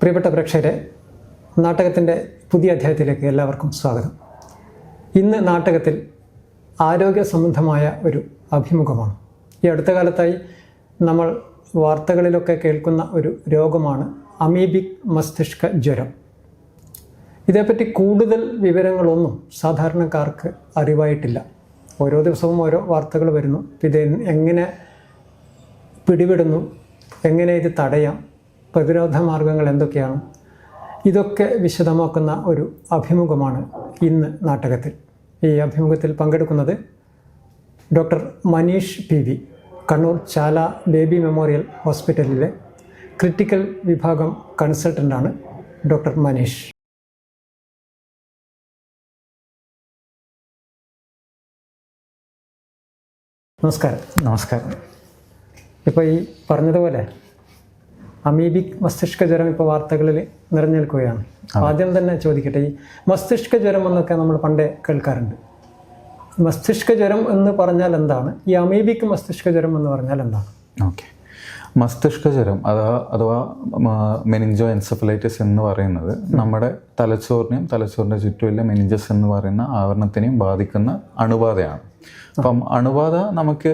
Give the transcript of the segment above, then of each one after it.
പ്രിയപ്പെട്ട പ്രേക്ഷകരെ, നാടകത്തിൻ്റെ പുതിയ അധ്യായത്തിലേക്ക് എല്ലാവർക്കും സ്വാഗതം. ഇന്ന് നാടകത്തിൽ ആരോഗ്യ സംബന്ധമായ ഒരു അഭിമുഖമാണ്. ഈ അടുത്ത കാലത്തായി നമ്മൾ വാർത്തകളിലൊക്കെ കേൾക്കുന്ന ഒരു രോഗമാണ് അമീബിക് മസ്തിഷ്ക ജ്വരം. ഇതേപ്പറ്റി കൂടുതൽ വിവരങ്ങളൊന്നും സാധാരണക്കാർക്ക് അറിവായിട്ടില്ല. ഓരോ ദിവസവും ഓരോ വാർത്തകൾ വരുന്നു. ഇത് എങ്ങനെ പിടിപെടുന്നു, എങ്ങനെ ഇത് തടയാം, പ്രതിരോധ മാർഗങ്ങൾ എന്തൊക്കെയാണ്, ഇതൊക്കെ വിശദമാക്കുന്ന ഒരു അഭിമുഖമാണ് ഇന്ന് നാടകത്തിൽ. ഈ അഭിമുഖത്തിൽ പങ്കെടുക്കുന്നത് ഡോക്ടർ മനീഷ് PV, കണ്ണൂർ ചാല ബേബി മെമ്മോറിയൽ ഹോസ്പിറ്റലിലെ ക്രിട്ടിക്കൽ വിഭാഗം കൺസൾട്ടൻ്റാണ് ഡോക്ടർ മനീഷ്. നമസ്കാരം. നമസ്കാരം. ഇപ്പോൾ ഈ പറഞ്ഞതുപോലെ അമീബിക് മസ്തിഷ്ക ജ്വരം ഇപ്പോൾ വാർത്തകളിൽ നിറഞ്ഞു നിൽക്കുകയാണ്. ആദ്യം തന്നെ ചോദിക്കട്ടെ, ഈ മസ്തിഷ്ക ജ്വരം എന്നൊക്കെ നമ്മൾ പണ്ടേ കേൾക്കാറുണ്ട്. മസ്തിഷ്ക ജ്വരം എന്ന് പറഞ്ഞാൽ എന്താണ്? ഈ അമീബിക് മസ്തിഷ്ക ജ്വരം എന്ന് പറഞ്ഞാൽ എന്താണ്? ഓക്കെ, മസ്തിഷ്ക ജ്വരം അഥവാ മെനിഞ്ചോ എൻസെഫലൈറ്റിസ് എന്ന് പറയുന്നത് നമ്മുടെ തലച്ചോറിൻ്റെ ചുറ്റുമുള്ള മെനിഞ്ചസ് എന്ന് പറയുന്ന ആവരണത്തിനെയും ബാധിക്കുന്ന അണുബാധയാണ്. അപ്പം അണുബാധ നമുക്ക്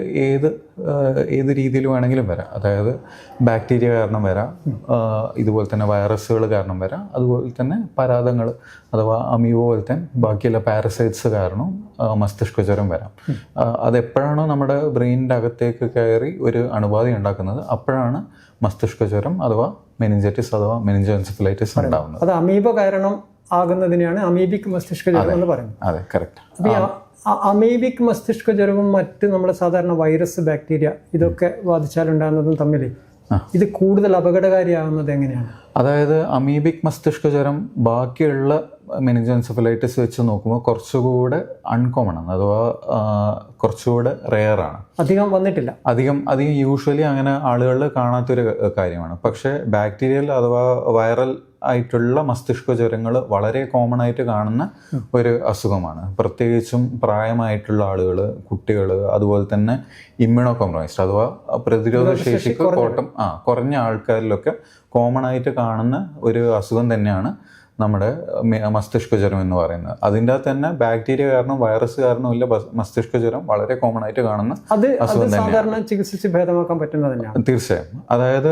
ഏത് രീതിയിൽ വേണമെങ്കിലും വരാം. അതായത് ബാക്ടീരിയ കാരണം വരാം, ഇതുപോലെ തന്നെ വൈറസുകൾ കാരണം വരാം, അതുപോലെ തന്നെ പരാതങ്ങൾ അഥവാ അമീബ പോലത്തെ ബാക്കിയുള്ള പാരസൈറ്റ്സ് കാരണം മസ്തിഷ്ക ജ്വരം വരാം. അതെപ്പോഴാണോ നമ്മുടെ ബ്രെയിനിൻ്റെ അകത്തേക്ക് കയറി ഒരു അണുബാധ ഉണ്ടാക്കുന്നത്, അപ്പോഴാണ് മസ്തിഷ്ക ജ്വരം അഥവാ മെനിഞ്ചൈറ്റിസ് അഥവാ മെനിഞ്ചോ എൻസെഫലൈറ്റിസ് ഉണ്ടാകുന്നത്. അത് അമീബ കാരണം ആകുന്നതിനെയാണ് അമീബിക് മസ്തിഷ്ക ജ്വരം എന്ന് പറയുന്നത്. അതെ, കറക്റ്റ്. അമീബിക് മസ്തിഷ്ക ജ്വരവും മറ്റ് നമ്മൾ സാധാരണ വൈറസ്, ബാക്ടീരിയ ഇതൊക്കെ ബാധിച്ചാലുണ്ടാകുന്നതും തമ്മിൽ ഇത് കൂടുതൽ അപകടകാരിയാകുന്നത് എങ്ങനെയാണ്? അതായത് അമീബിക് മസ്തിഷ്ക ജ്വരം ബാക്കിയുള്ള മെനിഞ്ചോ എൻസെഫലൈറ്റിസ് വെച്ച് നോക്കുമ്പോൾ കുറച്ചുകൂടെ അൺകോമൺ ആണ്, അഥവാ കുറച്ചുകൂടെ റെയറാണ്. അധികം യൂഷ്വലി അങ്ങനെ ആളുകളിൽ കാണാത്തൊരു കാര്യമാണ്. പക്ഷേ ബാക്ടീരിയൽ അഥവാ വൈറൽ ആയിട്ടുള്ള മസ്തിഷ്ക ജ്വരങ്ങൾ വളരെ കോമൺ ആയിട്ട് കാണുന്ന ഒരു അസുഖമാണ്. പ്രത്യേകിച്ചും പ്രായമായിട്ടുള്ള ആളുകൾ, കുട്ടികൾ, അതുപോലെ തന്നെ ഇമ്മ്യൂണോ കോംപ്രമൈസ്ഡ് അഥവാ പ്രതിരോധ ശേഷിക്ക് കുറഞ്ഞ ആൾക്കാരിലൊക്കെ കോമൺ ആയിട്ട് കാണുന്ന ഒരു അസുഖം തന്നെയാണ് നമ്മുടെ മസ്തിഷ്ക ജ്വരം എന്ന് പറയുന്നത്. അതിൻ്റെ അകത്ത് തന്നെ ബാക്ടീരിയ കാരണം, വൈറസ് കാരണം ഇല്ല, മസ്തിഷ്ക ജ്വരം വളരെ കോമൺ ആയിട്ട് കാണുന്ന അസുഖം തന്നെയാണ്. ചികിത്സിച്ച് ഭേദമാക്കാൻ പറ്റുന്നത് തന്നെയാണ്. തീർച്ചയായും. അതായത്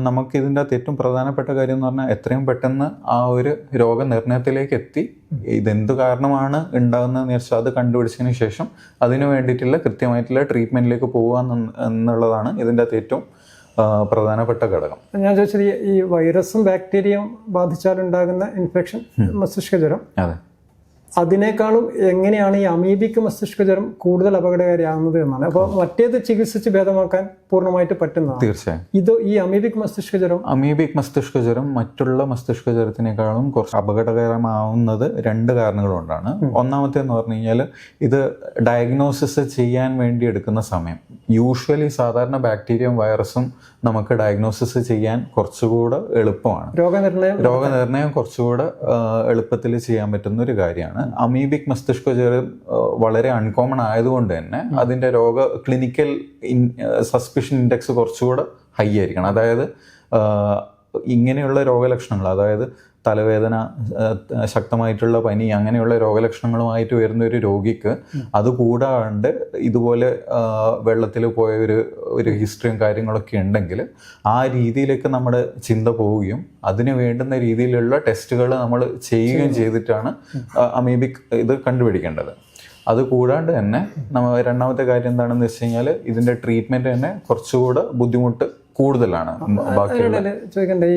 നമുക്ക് ഇതിൻ്റെ അകത്ത് ഏറ്റവും പ്രധാനപ്പെട്ട കാര്യം എന്ന് പറഞ്ഞാൽ എത്രയും പെട്ടെന്ന് ആ ഒരു രോഗനിർണയത്തിലേക്ക് എത്തി ഇതെന്ത് കാരണമാണ് ഉണ്ടാകുന്നതെന്ന് വെച്ചാൽ അത് കണ്ടുപിടിച്ചതിന് ശേഷം അതിന് വേണ്ടിയിട്ടുള്ള കൃത്യമായിട്ടുള്ള ട്രീറ്റ്മെന്റിലേക്ക് പോകുക എന്നുള്ളതാണ് ഇതിൻ്റെ അകത്ത് ഏറ്റവും പ്രധാനപ്പെട്ട ഘടകം. ഞാൻ ചോദിച്ചത്, ഈ വൈറസും ബാക്ടീരിയയും ബാധിച്ചാലുണ്ടാകുന്ന ഇൻഫെക്ഷൻ മസ്തിഷ്ക ജ്വരം, അതിനേക്കാളും എങ്ങനെയാണ് ഈ അമീബിക് മസ്തിഷ്ക ജ്വരം കൂടുതൽ അപകടകാരിയാകുന്നത് എന്നാണ്. അപ്പോൾ മറ്റേത് ചികിത്സിച്ച് ഭേദമാക്കാൻ പൂർണ്ണമായിട്ട് പറ്റുന്നതാണ്. തീർച്ചയായും. ഈ അമീബിക് മസ്തിഷ്ക ജ്വരം മറ്റുള്ള മസ്തിഷ്ക ജ്വരത്തിനേക്കാളും കുറച്ച് അപകടകരമാവുന്നത് രണ്ട് കാരണങ്ങൾ കൊണ്ടാണ്. ഒന്നാമത്തേന്ന് പറഞ്ഞു കഴിഞ്ഞാൽ ഇത് ഡയഗ്നോസിസ് ചെയ്യാൻ വേണ്ടി എടുക്കുന്ന സമയം. യൂഷ്വലി സാധാരണ ബാക്ടീരിയയും വൈറസും നമുക്ക് ഡയഗ്നോസിസ് ചെയ്യാൻ കുറച്ചുകൂടെ എളുപ്പമാണ്. രോഗനിർണയം കുറച്ചുകൂടെ എളുപ്പത്തിൽ ചെയ്യാൻ പറ്റുന്ന ഒരു കാര്യമാണ്. അമീബിക് മസ്തിഷ്ക ജ്വരം വളരെ അൺകോമൺ ആയതുകൊണ്ട് തന്നെ അതിൻ്റെ ക്ലിനിക്കൽ സസ്പിഷൻ ഇൻഡെക്സ് കുറച്ചുകൂടെ ഹൈ ആയിരിക്കണം. അതായത് ഇങ്ങനെയുള്ള രോഗലക്ഷണങ്ങൾ, അതായത് തലവേദന, ശക്തമായിട്ടുള്ള പനി, അങ്ങനെയുള്ള രോഗലക്ഷണങ്ങളുമായിട്ട് വരുന്ന ഒരു രോഗിക്ക് അതുകൂടാണ്ട് ഇതുപോലെ വെള്ളത്തിൽ പോയ ഒരു ഹിസ്റ്ററിയും കാര്യങ്ങളൊക്കെ ഉണ്ടെങ്കിൽ ആ രീതിയിലേക്ക് നമ്മുടെ ചിന്ത പോവുകയും അതിന് വേണ്ടുന്ന രീതിയിലുള്ള ടെസ്റ്റുകൾ നമ്മൾ ചെയ്യുകയും ചെയ്തിട്ടാണ് അമീബിക് ഇത് കണ്ടുപിടിക്കേണ്ടത്. അതുകൂടാണ്ട് തന്നെ രണ്ടാമത്തെ കാര്യം എന്താണെന്ന് വെച്ച് കഴിഞ്ഞാൽ ഇതിൻ്റെ ട്രീറ്റ്മെൻറ്റ് തന്നെ കുറച്ചുകൂടെ ബുദ്ധിമുട്ട് കൂടുതലാണ്. ചോദിക്കണ്ടേ,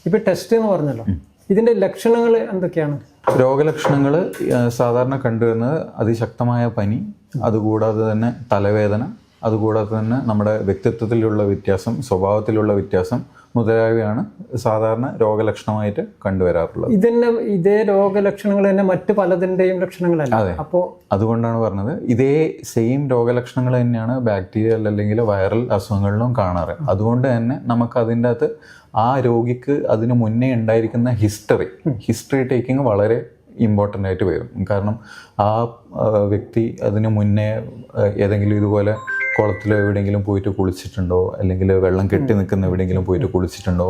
ഇപ്പൊ ടെസ്റ്റ് എന്ന് പറഞ്ഞല്ലോ, ഇതിന്റെ ലക്ഷണങ്ങൾ എന്തൊക്കെയാണ്? രോഗലക്ഷണങ്ങൾ സാധാരണ കണ്ടുവരുന്നത് അതിശക്തമായ പനി, അതുകൂടാതെ തന്നെ തലവേദന, അതുകൂടാതെ തന്നെ നമ്മുടെ വ്യക്തിത്വത്തിലുള്ള വ്യത്യാസം, സ്വഭാവത്തിലുള്ള വ്യത്യാസം മുതലായവയാണ് സാധാരണ രോഗലക്ഷണമായിട്ട് കണ്ടുവരാറുള്ളത്. ഇതേ രോഗലക്ഷണങ്ങൾ തന്നെ മറ്റു പലതിൻ്റെയും ലക്ഷണങ്ങളല്ല. അതെ, അപ്പോൾ അതുകൊണ്ടാണ് പറഞ്ഞത് ഇതേ സെയിം രോഗലക്ഷണങ്ങൾ തന്നെയാണ് ബാക്ടീരിയൽ അല്ലെങ്കിൽ വൈറൽ അസുഖങ്ങളിലും കാണാറ്. അതുകൊണ്ട് തന്നെ നമുക്ക് അതിൻ്റെ അകത്ത് ആ രോഗിക്ക് അതിന് മുന്നേ ഉണ്ടായിരിക്കുന്ന ഹിസ്റ്ററി ടേക്കിങ് വളരെ ഇമ്പോർട്ടൻ്റ് ആയിട്ട് വരും. കാരണം ആ വ്യക്തി അതിന് മുന്നേ ഏതെങ്കിലും ഇതുപോലെ കുളത്തിലോ എവിടെയെങ്കിലും പോയിട്ട് കുളിച്ചിട്ടുണ്ടോ, അല്ലെങ്കിൽ വെള്ളം കെട്ടി നിൽക്കുന്ന എവിടെയെങ്കിലും പോയിട്ട് കുളിച്ചിട്ടുണ്ടോ,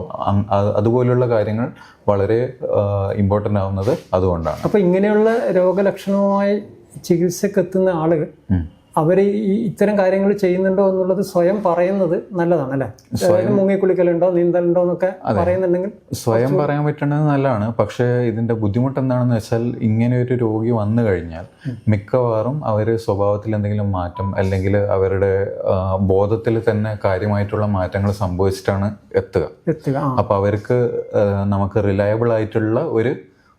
അതുപോലുള്ള കാര്യങ്ങൾ വളരെ ഇമ്പോർട്ടൻ്റ് ആവുന്നത് അതുകൊണ്ടാണ്. അപ്പോൾ ഇങ്ങനെയുള്ള രോഗലക്ഷണവുമായി ചികിത്സക്ക് എത്തുന്ന ആളുകൾ അവർ ഈ ഇത്തരം കാര്യങ്ങൾ ചെയ്യുന്നുണ്ടോ എന്നുള്ളത് സ്വയം പറയുന്നത് നല്ലതാണ് അല്ലേ? സ്വയം മുങ്ങിക്കുളിക്കലുണ്ടോ, നീന്തലുണ്ടോ എന്നൊക്കെ പറയുന്നുണ്ടെങ്കിൽ സ്വയം പറയാൻ പറ്റുന്നത് നല്ലതാണ്. പക്ഷേ ഇതിന്റെ ബുദ്ധിമുട്ട് എന്താണെന്ന് വെച്ചാൽ, ഇങ്ങനെ ഒരു രോഗി വന്നു കഴിഞ്ഞാൽ മിക്കവാറും അവർ സ്വഭാവത്തിൽ എന്തെങ്കിലും മാറ്റം, അല്ലെങ്കിൽ അവരുടെ ബോധത്തിൽ തന്നെ കാര്യമായിട്ടുള്ള മാറ്റങ്ങൾ സംഭവിച്ചിട്ടാണ് എത്തുക. അപ്പൊ അവർക്ക് നമുക്ക് റിലയബിൾ ആയിട്ടുള്ള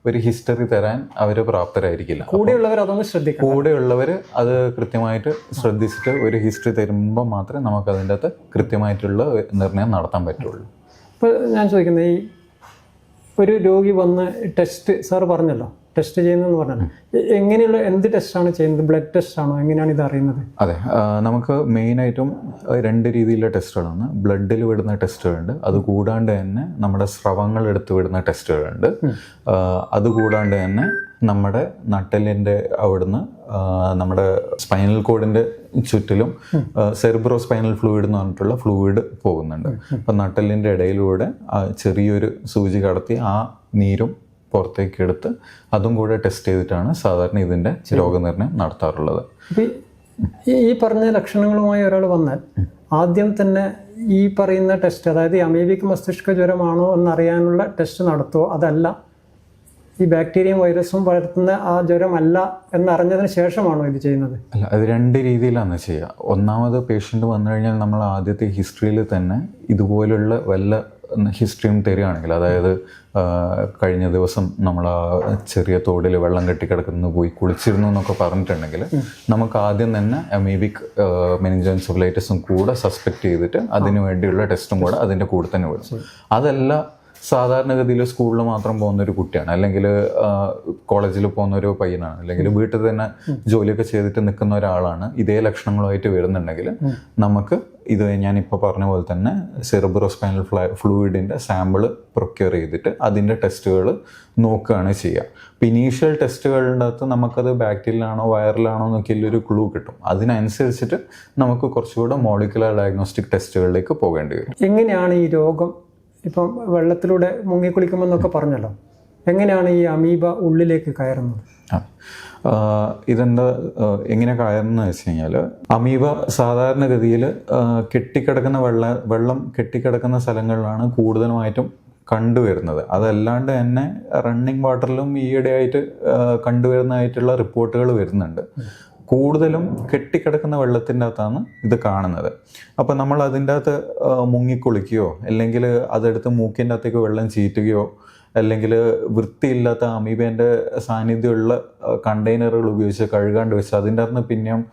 ഒരു ഹിസ്റ്ററി തരാൻ അവർ പ്രാപ്തരായിരിക്കില്ല. കൂടെയുള്ളവർ അതൊന്ന് ശ്രദ്ധിക്കണം. കൂടെയുള്ളവർ അത് കൃത്യമായിട്ട് ശ്രദ്ധിച്ചിട്ട് ഒരു ഹിസ്റ്ററി തരുമ്പോൾ മാത്രമേ നമുക്ക് അതിൻ്റെ അകത്ത് കൃത്യമായിട്ടുള്ള നിർണ്ണയം നടത്താൻ പറ്റുള്ളൂ. ഇപ്പോൾ ഞാൻ ചോദിക്കുന്നത്, ഈ ഒരു രോഗി വന്ന് ടെസ്റ്റ് സാർ പറഞ്ഞല്ലോ, ടെസ്റ്റ് ചെയ്യുന്നതെന്ന് പറഞ്ഞാൽ എങ്ങനെയുള്ള എന്ത് ടെസ്റ്റാണ് ചെയ്യുന്നത്? ബ്ലഡ് ടെസ്റ്റ് ആണോ? എങ്ങനെയാണ് ഇത് അറിയുന്നത്? അതെ, നമുക്ക് മെയിനായിട്ടും 2 രീതിയിലുള്ള ടെസ്റ്റുകളാണ്. ബ്ലഡിൽ വിടുന്ന ടെസ്റ്റുകളുണ്ട്, അതുകൂടാണ്ട് തന്നെ നമ്മുടെ സ്രവങ്ങൾ എടുത്ത് വിടുന്ന ടെസ്റ്റുകളുണ്ട്. അതുകൂടാണ്ട് തന്നെ നമ്മുടെ നട്ടെല്ലിൻ്റെ അവിടുന്ന് നമ്മുടെ സ്പൈനൽ കോഡിൻ്റെ ചുറ്റിലും സെറിബ്രോ സ്പൈനൽ ഫ്ലൂയിഡ് എന്ന് പറഞ്ഞിട്ടുള്ള ഫ്ലൂയിഡ് പോകുന്നുണ്ട്. അപ്പം നട്ടെല്ലിൻ്റെ ഇടയിലൂടെ ചെറിയൊരു സൂചി കടത്തി ആ നീരും പുറത്തേക്ക് എടുത്ത് അതും കൂടെ ടെസ്റ്റ് ചെയ്തിട്ടാണ് സാധാരണ ഇതിൻ്റെ രോഗനിർണയം നടത്താറുള്ളത്. ഈ പറഞ്ഞ ലക്ഷണങ്ങളുമായി ഒരാൾ വന്നാൽ ആദ്യം തന്നെ ഈ പറയുന്ന ടെസ്റ്റ്, അതായത് അമീബിക് മസ്തിഷ്ക ജ്വരമാണോ എന്നറിയാനുള്ള ടെസ്റ്റ് നടത്തുമോ, അതല്ല ഈ ബാക്ടീരിയയും വൈറസും പകർത്തുന്ന ആ ജ്വരമല്ല എന്നറിഞ്ഞതിന് ശേഷമാണോ ഇത് ചെയ്യുന്നത്? അല്ല, അത് 2 രീതിയിലാണ് ചെയ്യുക. ഒന്നാമത് പേഷ്യൻ്റ് വന്നു കഴിഞ്ഞാൽ നമ്മൾ ആദ്യത്തെ ഹിസ്റ്ററിയിൽ തന്നെ ഇതുപോലുള്ള വല്ല ഹിസ്റ്ററിയും തരികയാണെങ്കിൽ, അതായത് കഴിഞ്ഞ ദിവസം നമ്മൾ ആ ചെറിയ തോടിൽ വെള്ളം കെട്ടിക്കിടക്കുന്നത് പോയി കുളിച്ചിരുന്നു എന്നൊക്കെ പറഞ്ഞിട്ടുണ്ടെങ്കിൽ, നമുക്ക് ആദ്യം തന്നെ അമീബിക് മെനിഞ്ചോഎൻസെഫലൈറ്റിസും കൂടെ സസ്പെക്ട് ചെയ്തിട്ട് അതിനു വേണ്ടിയുള്ള ടെസ്റ്റും കൂടെ അതിൻ്റെ കൂടെ തന്നെ വിടും. അതല്ല സാധാരണഗതിയിൽ സ്കൂളിൽ മാത്രം പോകുന്ന ഒരു കുട്ടിയാണ്, അല്ലെങ്കിൽ കോളേജിൽ പോകുന്ന ഒരു പയ്യനാണ്, അല്ലെങ്കിൽ വീട്ടിൽ തന്നെ ജോലിയൊക്കെ ചെയ്തിട്ട് നിൽക്കുന്ന ഒരാളാണ്, ഇതേ ലക്ഷണങ്ങളുമായിട്ട് വരുന്നുണ്ടെങ്കിൽ നമുക്ക് ഇത് ഞാനിപ്പോൾ പറഞ്ഞ പോലെ തന്നെ സെറിബ്രോ സ്പൈനൽ ഫ്ലൂയിഡിൻ്റെ സാമ്പിൾ പ്രൊക്യൂർ ചെയ്തിട്ട് അതിൻ്റെ ടെസ്റ്റുകൾ നോക്കുകയാണ് ചെയ്യുക. അപ്പോൾ ഇനീഷ്യൽ ടെസ്റ്റുകളുടെ അകത്ത് നമുക്കത് ബാക്ടീരിയലാണോ വൈറലാണോ എന്നൊക്കെ ഒരു ക്ലൂ കിട്ടും. അതിനനുസരിച്ചിട്ട് നമുക്ക് കുറച്ചുകൂടെ മോളിക്കുലർ ഡയഗ്നോസ്റ്റിക് ടെസ്റ്റുകളിലേക്ക് പോകേണ്ടി വരും. എങ്ങനെയാണ് ഈ രോഗം, ഇപ്പം വെള്ളത്തിലൂടെ മുങ്ങിക്കുളിക്കുമെന്നൊക്കെ പറഞ്ഞല്ലോ, എങ്ങനെയാണ് ഈ അമീബ ഉള്ളിലേക്ക് കയറുന്നത്? ഇതെന്താ എങ്ങനെ കയറുന്നത് വെച്ച് കഴിഞ്ഞാൽ, അമീബ സാധാരണഗതിയിൽ കെട്ടിക്കിടക്കുന്ന വെള്ളം കെട്ടിക്കിടക്കുന്ന സ്ഥലങ്ങളിലാണ് കൂടുതലുമായിട്ടും കണ്ടുവരുന്നത്. അതല്ലാണ്ട് തന്നെ റണ്ണിങ് വാട്ടറിലും ഈയിടെയായിട്ട് കണ്ടുവരുന്നതായിട്ടുള്ള റിപ്പോർട്ടുകൾ വരുന്നുണ്ട്. കൂടുതലും കെട്ടിക്കിടക്കുന്ന വെള്ളത്തിൻ്റെ അകത്താണ് ഇത് കാണുന്നത്. അപ്പം നമ്മൾ അതിൻ്റെ അകത്ത് മുങ്ങിക്കുളിക്കുകയോ അല്ലെങ്കിൽ അതെടുത്ത് മൂക്കിൻ്റെ അകത്തേക്ക് വെള്ളം ചീറ്റുകയോ അല്ലെങ്കിൽ വൃത്തിയില്ലാത്ത അമീബേൻ്റെ സാന്നിധ്യമുള്ള കണ്ടെയ്നറുകൾ ഉപയോഗിച്ച് കഴുകാണ്ട് വെച്ച് അതിൻ്റെ അകത്ത് പിന്നെയും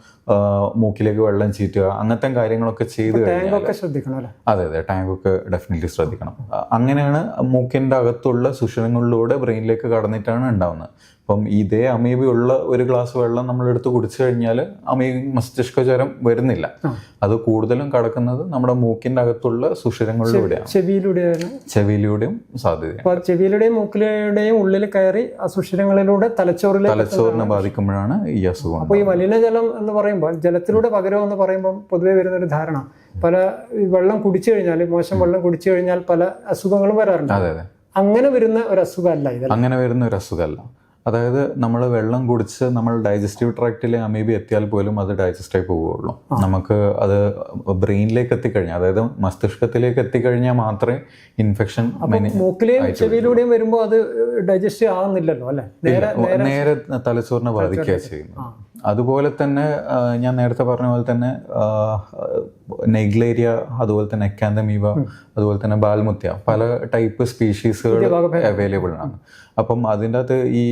മൂക്കിലേക്ക് വെള്ളം ചീറ്റുക, അങ്ങനത്തെ കാര്യങ്ങളൊക്കെ ചെയ്ത് കഴിഞ്ഞാൽ അതെ ടാങ്കൊക്കെ ഡെഫിനറ്റ്ലി ശ്രദ്ധിക്കണം. അങ്ങനെയാണ് മൂക്കിൻ്റെ അകത്തുള്ള സുഷിരങ്ങളിലൂടെ ബ്രെയിനിലേക്ക് കടന്നിട്ടാണ് ഉണ്ടാവുന്നത്. അപ്പം ഇതേ അമീബയുള്ള ഒരു ഗ്ലാസ് വെള്ളം നമ്മളെടുത്ത് കുടിച്ചു കഴിഞ്ഞാൽ മസ്തിഷ്ക ജ്വരം വരുന്നില്ല. അത് കൂടുതലും കടക്കുന്നത് നമ്മുടെ മൂക്കിൻ്റെ അകത്തുള്ള സുഷിരങ്ങളിലൂടെയാണ്, ചെവിയിലൂടെയും സാധ്യത. ചെവിയിലൂടെയും മൂക്കിലൂടെയും ഉള്ളിൽ കയറി ആ സുഷിരങ്ങളിലൂടെ തലച്ചോറിനെ ബാധിക്കുമ്പോഴാണ് ഈ അസുഖം. അപ്പോൾ ഈ മലിനജലം എന്ന് പറയുമ്പോൾ ജലത്തിലൂടെ പകരുമെന്ന് പറയുമ്പോൾ പൊതുവെ വരുന്നൊരു ധാരണ, പല വെള്ളം കുടിച്ചു കഴിഞ്ഞാൽ, മോശം വെള്ളം കുടിച്ചു കഴിഞ്ഞാൽ പല അസുഖങ്ങളും വരാറുണ്ട്. അതെ, അങ്ങനെ വരുന്ന ഒരു അസുഖമല്ല ഇത്. അങ്ങനെ വരുന്ന ഒരു അസുഖമല്ല. അതായത് നമ്മൾ വെള്ളം കുടിച്ച് നമ്മൾ ഡൈജസ്റ്റീവ് ട്രാക്റ്റിൽ അമീബ എത്തിയാൽ പോലും അത് ഡൈജസ്റ്റായി പോവുകയുള്ളൂ. നമുക്ക് അത് ബ്രെയിനിലേക്ക് എത്തിക്കഴിഞ്ഞാൽ, അതായത് മസ്തിഷ്കത്തിലേക്ക് എത്തിക്കഴിഞ്ഞാൽ മാത്രമേ ഇൻഫെക്ഷൻ മൂക്കിലെയും ചെവിയിലൂടെയും വരുമ്പോൾ അത് ഡൈജസ്റ്റ് ആവുന്നില്ലല്ലോ അല്ലെ, നേരെ തലച്ചോറിനെ ബാധിക്കുക ചെയ്യുന്നു. അതുപോലെ തന്നെ ഞാൻ നേരത്തെ പറഞ്ഞ പോലെ തന്നെ നെഗ്ലേരിയ, അതുപോലെ തന്നെ എക്കാന്തമീബ, അതുപോലെ തന്നെ ബാൽമുത്യ, പല ടൈപ്പ് സ്പീഷീസുകൾ അവൈലബിൾ ആണ്. അപ്പം അതിൻ്റെ അകത്ത് ഈ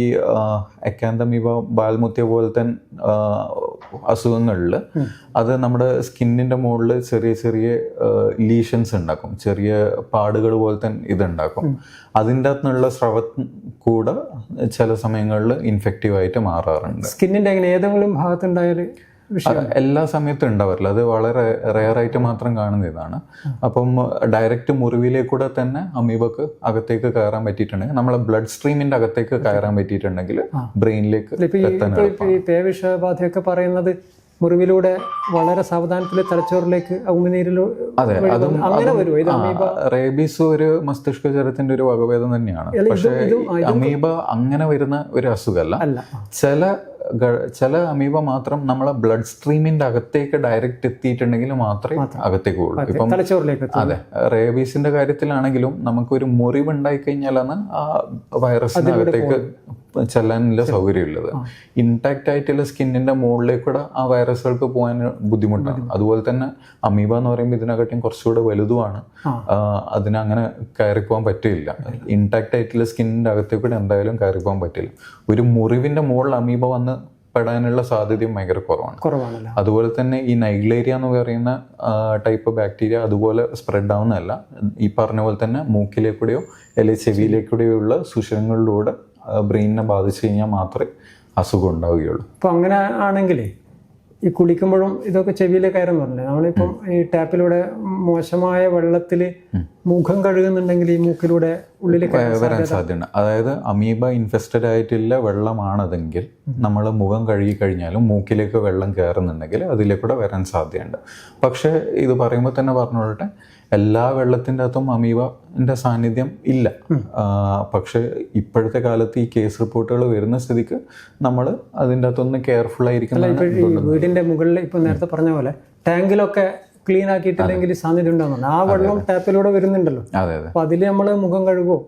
എക്കാന്തമീബ, ബാൽമുത്യ പോലത്തെ അസുഖങ്ങളിൽ അത് നമ്മുടെ സ്കിന്നിൻ്റെ മുകളിൽ ചെറിയ ചെറിയ ലീഷൻസ് ഉണ്ടാക്കും, ചെറിയ പാടുകൾ പോലത്തെ ഇതുണ്ടാക്കും. അതിൻ്റെ അകത്തുനിന്നുള്ള സ്രവം കൂടെ ചില സമയങ്ങളിൽ ഇൻഫെക്റ്റീവായിട്ട് മാറാറുണ്ട്. സ്കിന്നിൻ്റെ ഏതെങ്കിലും ഭാഗത്തുണ്ടായാൽ എല്ലാ സമയത്തും ഉണ്ടാവാറില്ല, അത് വളരെ റെയറായിട്ട് മാത്രം കാണുന്ന ഇതാണ്. അപ്പം ഡയറക്റ്റ് മുറിവിലേക്കൂടെ തന്നെ അമീബക്ക് അകത്തേക്ക് കയറാൻ പറ്റിയിട്ടുണ്ടെങ്കിൽ, നമ്മളെ ബ്ലഡ് സ്ട്രീമിന്റെ അകത്തേക്ക് കയറാൻ പറ്റിയിട്ടുണ്ടെങ്കിൽ ബ്രെയിനിലേക്ക് പേവിഷബാധയൊക്കെ പറയുന്നത് മുറിവിലൂടെ വളരെ സാവധാനത്തിൽ തലച്ചോറിലേക്ക് ഉമിനീരിൽ അതെ, അതും അങ്ങനെ വരുമോ ഇത് അമീബ? റേബീസ് ഒരു മസ്തിഷ്ക ജ്വരത്തിന്റെ ഒരു വകഭേദം തന്നെയാണ്. പക്ഷേ അമീബ അങ്ങനെ വരുന്ന ഒരു അസുഖമല്ല. അല്ല. ചില അമീബ മാത്രം നമ്മളെ ബ്ലഡ് സ്ട്രീമിന്റെ അകത്തേക്ക് ഡയറക്റ്റ് എത്തിയിട്ടുണ്ടെങ്കിൽ മാത്രമേ അകത്തേക്ക് പോകുള്ളൂ. ഇപ്പം തലച്ചോറിലേക്ക്. അതെ, റേബീസിന്റെ കാര്യത്തിലാണെങ്കിലും നമുക്കൊരു മുറിവ് ഉണ്ടായി കഴിഞ്ഞാലാണ് ആ വൈറസിന് അകത്തേക്ക് ചെല്ലാനുള്ള സൗകര്യമുള്ളത്. ഇൻടാക്റ്റ് ആയിട്ടുള്ള സ്കിന്നിന്റെ മുകളിലേക്കൂടെ ആ വൈറസുകൾക്ക് പോകാൻ ബുദ്ധിമുട്ടാണ്. അതുപോലെ തന്നെ അമീബ എന്ന് പറയുമ്പോൾ ഇതിനെക്കാട്ടിയും കുറച്ചുകൂടെ വലുതുമാണ്. അതിനങ്ങനെ കയറി പോകാൻ പറ്റില്ല. ഇൻടാക്റ്റ് ആയിട്ടുള്ള സ്കിന്നിന്റെ അകത്തേക്കൂടെ എന്തായാലും കയറി പോകാൻ പറ്റില്ല. ഒരു മുറിവിന്റെ മുകളിൽ അമീബ വന്ന് പെടാനുള്ള സാധ്യതയും ഭയങ്കര കുറവാണ്. അതുപോലെ തന്നെ ഈ നൈഗ്ലേരിയ എന്ന് പറയുന്ന ടൈപ്പ് ബാക്ടീരിയ അതുപോലെ സ്പ്രെഡ് ആവുന്നതല്ല. ഈ പറഞ്ഞ പോലെ തന്നെ മൂക്കിലേക്കൂടെയോ അല്ലെങ്കിൽ ചെവിയിലേക്കൂടെയോ ഉള്ള സുഷിരങ്ങളിലൂടെ ബ്രെയിനിനെ ബാധിച്ചു കഴിഞ്ഞാൽ മാത്രമേ അസുഖം ഉണ്ടാവുകയുള്ളൂ. അപ്പോൾ അങ്ങനെ ആണെങ്കിലേ ഈ കുളിക്കുമ്പോഴും ഇതൊക്കെ ചെവിയിലെ കയറും പറഞ്ഞില്ലേ, നമ്മളിപ്പം ഈ ടാപ്പിലൂടെ മോശമായ വെള്ളത്തിൽ മുഖം കഴുകുന്നുണ്ടെങ്കിൽ ഈ മൂക്കിലൂടെ ഉള്ളിലേക്ക് വരാൻ സാധ്യതയുണ്ട്. അതായത് അമീബ ഇൻഫെസ്റ്റഡ് ആയിട്ടുള്ള വെള്ളമാണതെങ്കിൽ നമ്മൾ മുഖം കഴുകി കഴിഞ്ഞാലും മൂക്കിലേക്ക് വെള്ളം കയറുന്നുണ്ടെങ്കിൽ അതിലേക്കൂടെ വരാൻ സാധ്യതയുണ്ട്. പക്ഷേ ഇത് പറയുമ്പോൾ തന്നെ പറഞ്ഞോളട്ടെ, എല്ലാ വെള്ളത്തിൻ്റെ അകത്തും അമീബിൻ്റെ സാന്നിധ്യം ഇല്ല. പക്ഷേ ഇപ്പോഴത്തെ കാലത്ത് ഈ കേസ് റിപ്പോർട്ടുകൾ വരുന്ന സ്ഥിതിക്ക് നമ്മൾ അതിൻ്റെ അകത്തൊന്ന് കെയർഫുൾ ആയിരിക്കും. വീടിന്റെ മുകളിൽ ഇപ്പൊ നേരത്തെ പറഞ്ഞ പോലെ ടാങ്കിലൊക്കെ ക്ലീൻ ആക്കിയിട്ടില്ലെങ്കിൽ സാധ്യത ഉണ്ടാകുന്നുണ്ട്. ആ വെള്ളം ടാപ്പിലൂടെ വരുന്നുണ്ടല്ലോ. അപ്പൊ അതിൽ നമ്മൾ മുഖം കഴുകുമോ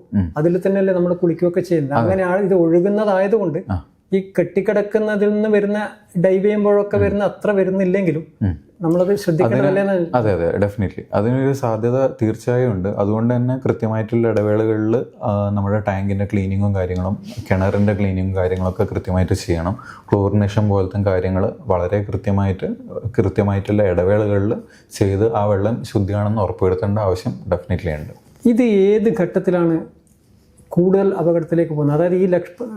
അതിൽ തന്നെയല്ലേ നമ്മൾ കുളിക്കുകയൊക്കെ ചെയ്യുന്നത്. അങ്ങനെയാണ് ഇത് ഒഴുകുന്നതായതുകൊണ്ട് ഈ കെട്ടിക്കിടക്കുന്നതിൽ നിന്ന് വരുന്ന ഡൈവ് ചെയ്യുമ്പോഴൊക്കെ വരുന്ന അത്ര വരുന്നില്ലെങ്കിലും നമ്മളത് ശ്രദ്ധിക്കണമല്ലേ? അതെ, ഡെഫിനറ്റ്ലി അതിനൊരു സാധ്യത തീർച്ചയായും ഉണ്ട്. അതുകൊണ്ട് തന്നെ കൃത്യമായിട്ടുള്ള ഇടവേളകളിൽ നമ്മുടെ ടാങ്കിൻ്റെ ക്ലീനിങ്ങും കാര്യങ്ങളും കിണറിൻ്റെ ക്ലീനിങ്ങും കാര്യങ്ങളൊക്കെ കൃത്യമായിട്ട് ചെയ്യണം. ക്ലോറിനേഷൻ പോലത്തെ കാര്യങ്ങൾ വളരെ കൃത്യമായിട്ടുള്ള ഇടവേളകളിൽ ചെയ്ത് ആ വെള്ളം ശുദ്ധിയാണെന്ന് ഉറപ്പുവരുത്തേണ്ട ആവശ്യം ഡെഫിനറ്റ്ലി ഉണ്ട്. ഇത് ഏത് ഘട്ടത്തിലാണ് കൂടുതൽ അപകടത്തിലേക്ക് പോകുന്നത്? അതായത് ഈ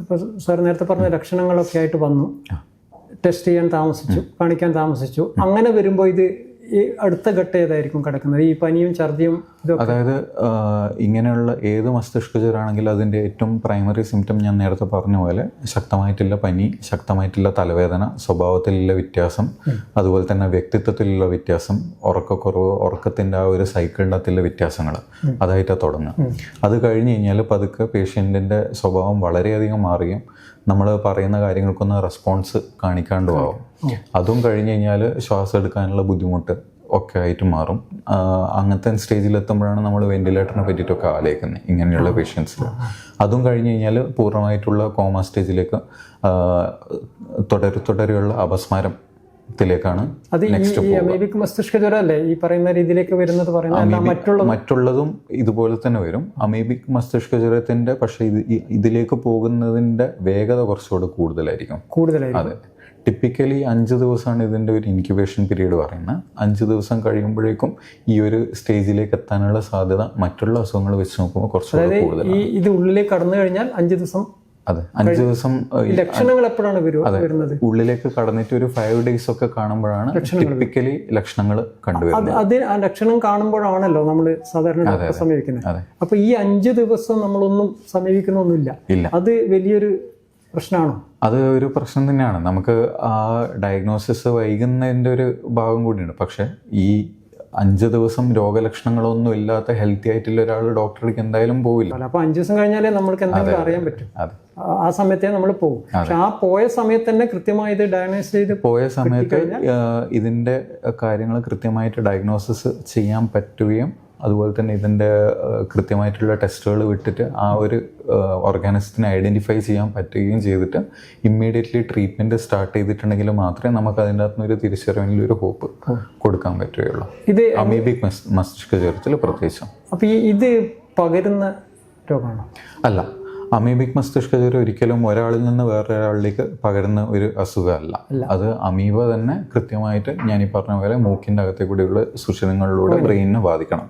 ഇപ്പോൾ സാർ നേരത്തെ പറഞ്ഞ ലക്ഷണങ്ങളൊക്കെ ആയിട്ട് വന്നു, ടെസ്റ്റ് ചെയ്യാൻ താമസിച്ചു, കാണിക്കാൻ താമസിച്ചു, അങ്ങനെ വരുമ്പോൾ ഇത് ഈ അടുത്ത ഘട്ടം ഏതായിരിക്കും കിടക്കുന്നത്? ഈ പനിയും ഛർദിയും ഇതൊക്കെ? അതായത് ഇങ്ങനെയുള്ള ഏത് മസ്തിഷ്ക ജ്വരമാണെങ്കിലും അതിൻ്റെ ഏറ്റവും പ്രൈമറി സിംറ്റം ഞാൻ നേരത്തെ പറഞ്ഞ പോലെ ശക്തമായിട്ടുള്ള പനി, ശക്തമായിട്ടുള്ള തലവേദന, സ്വഭാവത്തിലുള്ള വ്യത്യാസം, അതുപോലെ തന്നെ വ്യക്തിത്വത്തിലുള്ള വ്യത്യാസം, ഉറക്കക്കുറവ്, ഉറക്കത്തിൻ്റെ ആ ഒരു സൈക്കിളിനകത്തുള്ള വ്യത്യാസങ്ങൾ അതായിട്ടാണ് തുടങ്ങുക. അത് കഴിഞ്ഞ് കഴിഞ്ഞാൽ പതുക്കെ പേഷ്യൻറ്റിൻ്റെ സ്വഭാവം വളരെയധികം മാറുകയും നമ്മൾ പറയുന്ന കാര്യങ്ങൾക്കൊന്ന് റെസ്പോൺസ് കാണിക്കാണ്ടും ആവും. അതും കഴിഞ്ഞ് കഴിഞ്ഞാൽ ശ്വാസം എടുക്കാനുള്ള ബുദ്ധിമുട്ട് ഒക്കെ ആയിട്ട് മാറും. അങ്ങനത്തെ സ്റ്റേജിലെത്തുമ്പോഴാണ് നമ്മൾ വെന്റിലേറ്ററിനെ പറ്റിയിട്ടൊക്കെ ആലോചിക്കുന്നത് ഇങ്ങനെയുള്ള പേഷ്യൻസിൽ. അതും കഴിഞ്ഞ് കഴിഞ്ഞാൽ പൂർണ്ണമായിട്ടുള്ള കോമ സ്റ്റേജിലേക്ക് തുടരെയുള്ള അപസ്മാരം ത്തിലേക്കാണ് നെക്സ്റ്റ് പോകുക. മസ്തിഷ്ക ജ്വരം അല്ലേ ഈ പറയുന്ന രീതിയിലേക്ക് വരുന്നത്? മറ്റുള്ളതും ഇതുപോലെ തന്നെ വരും. അമീബിക് മസ്തിഷ്ക ജ്വരത്തിന്റെ പക്ഷേ ഇതിലേക്ക് പോകുന്നതിന്റെ വേഗത കുറച്ചുകൂടെ കൂടുതലായിരിക്കും. അതെ, ടിപ്പിക്കലി 5 ദിവസമാണ് ഇതിൻ്റെ ഒരു ഇൻക്യുബേഷൻ പീരീഡ് പറയുന്നത്. 5 ദിവസം കഴിയുമ്പോഴേക്കും ഈ ഒരു സ്റ്റേജിലേക്ക് എത്താനുള്ള സാധ്യത മറ്റുള്ള അസുഖങ്ങൾ വെച്ച് നോക്കുമ്പോൾ കുറച്ചുകൂടെ കൂടുതലാണ്. ഇത് ഉള്ളിലേക്ക് കടന്നു കഴിഞ്ഞാൽ 5 ദിവസം. അതെ, 5 ദിവസം. ലക്ഷണങ്ങൾ എപ്പോഴാണ് വരുന്നത്? ഉള്ളിലേക്ക് കടന്നിട്ട് ഒരു 5 days ഒക്കെ കാണുമ്പോഴാണ് ടിപ്പിക്കലി ലക്ഷണങ്ങൾ കണ്ടുവരുന്നത്. അത് ആ ലക്ഷണം കാണുമ്പോഴാണല്ലോ നമ്മൾ സാധാരണ സമീപിക്കുന്നത്. അപ്പൊ ഈ 5 ദിവസം നമ്മളൊന്നും സമീപിക്കുന്നൊന്നുമില്ല. അത് വലിയൊരു പ്രശ്നമാണോ? അത് ഒരു പ്രശ്നം തന്നെയാണ്. നമുക്ക് ആ ഡയഗ്നോസിസ് വൈകുന്നതിൻ്റെ ഒരു ഭാഗം കൂടിയുണ്ട്. പക്ഷെ ഈ 5 ദിവസം രോഗലക്ഷണങ്ങളൊന്നും ഇല്ലാത്ത ഹെൽത്തി ആയിട്ടുള്ള ഒരാൾ ഡോക്ടർക്ക് എന്തായാലും പോവില്ല. അപ്പൊ 5 ദിവസം കഴിഞ്ഞാലേ നമ്മൾക്ക് എന്തെങ്കിലും അറിയാൻ പറ്റും. ആ സമയത്തേ നമ്മൾ പോകും. പക്ഷെ ആ പോയ സമയത്ത് തന്നെ കൃത്യമായി ഇത് ഡയഗ്നോസ് ചെയ്ത് പോയ സമയത്ത് ഇതിന്റെ കാര്യങ്ങൾ കൃത്യമായിട്ട് ഡയഗ്നോസിസ് ചെയ്യാൻ പറ്റുകയും അതുപോലെ തന്നെ ഇതിൻ്റെ കൃത്യമായിട്ടുള്ള ടെസ്റ്റുകൾ വിട്ടിട്ട് ആ ഒരു ഓർഗാനിസത്തിനെ ഐഡൻറ്റിഫൈ ചെയ്യാൻ പറ്റുകയും ചെയ്തിട്ട് ഇമ്മീഡിയറ്റ്ലി ട്രീറ്റ്മെൻറ്റ് സ്റ്റാർട്ട് ചെയ്തിട്ടുണ്ടെങ്കിൽ മാത്രമേ നമുക്ക് അതിൻ്റെ അകത്തുനിന്നൊരു തിരിച്ചറിവിനൊരു ഹോപ്പ് കൊടുക്കാൻ പറ്റുകയുള്ളൂ. ഇത് അമീബിക് മസ്തിഷ്ക ജ്വരത്തിൽ പ്രത്യേകിച്ചും. അപ്പോൾ ഇത് പകരുന്ന രോഗമാണോ? അല്ല, അമീബിക് മസ്തിഷ്ക ജ്വരം ഒരിക്കലും ഒരാളിൽ നിന്ന് വേറൊരാളിലേക്ക് പകരുന്ന ഒരു അസുഖമല്ല. അത് അമീബ തന്നെ കൃത്യമായിട്ട് ഞാൻ ഈ പറഞ്ഞ പോലെ മൂക്കിൻ്റെ അകത്തെ കൂടിയുള്ള സുഷിരങ്ങളിലൂടെ ബ്രെയിനിനെ ബാധിക്കണം.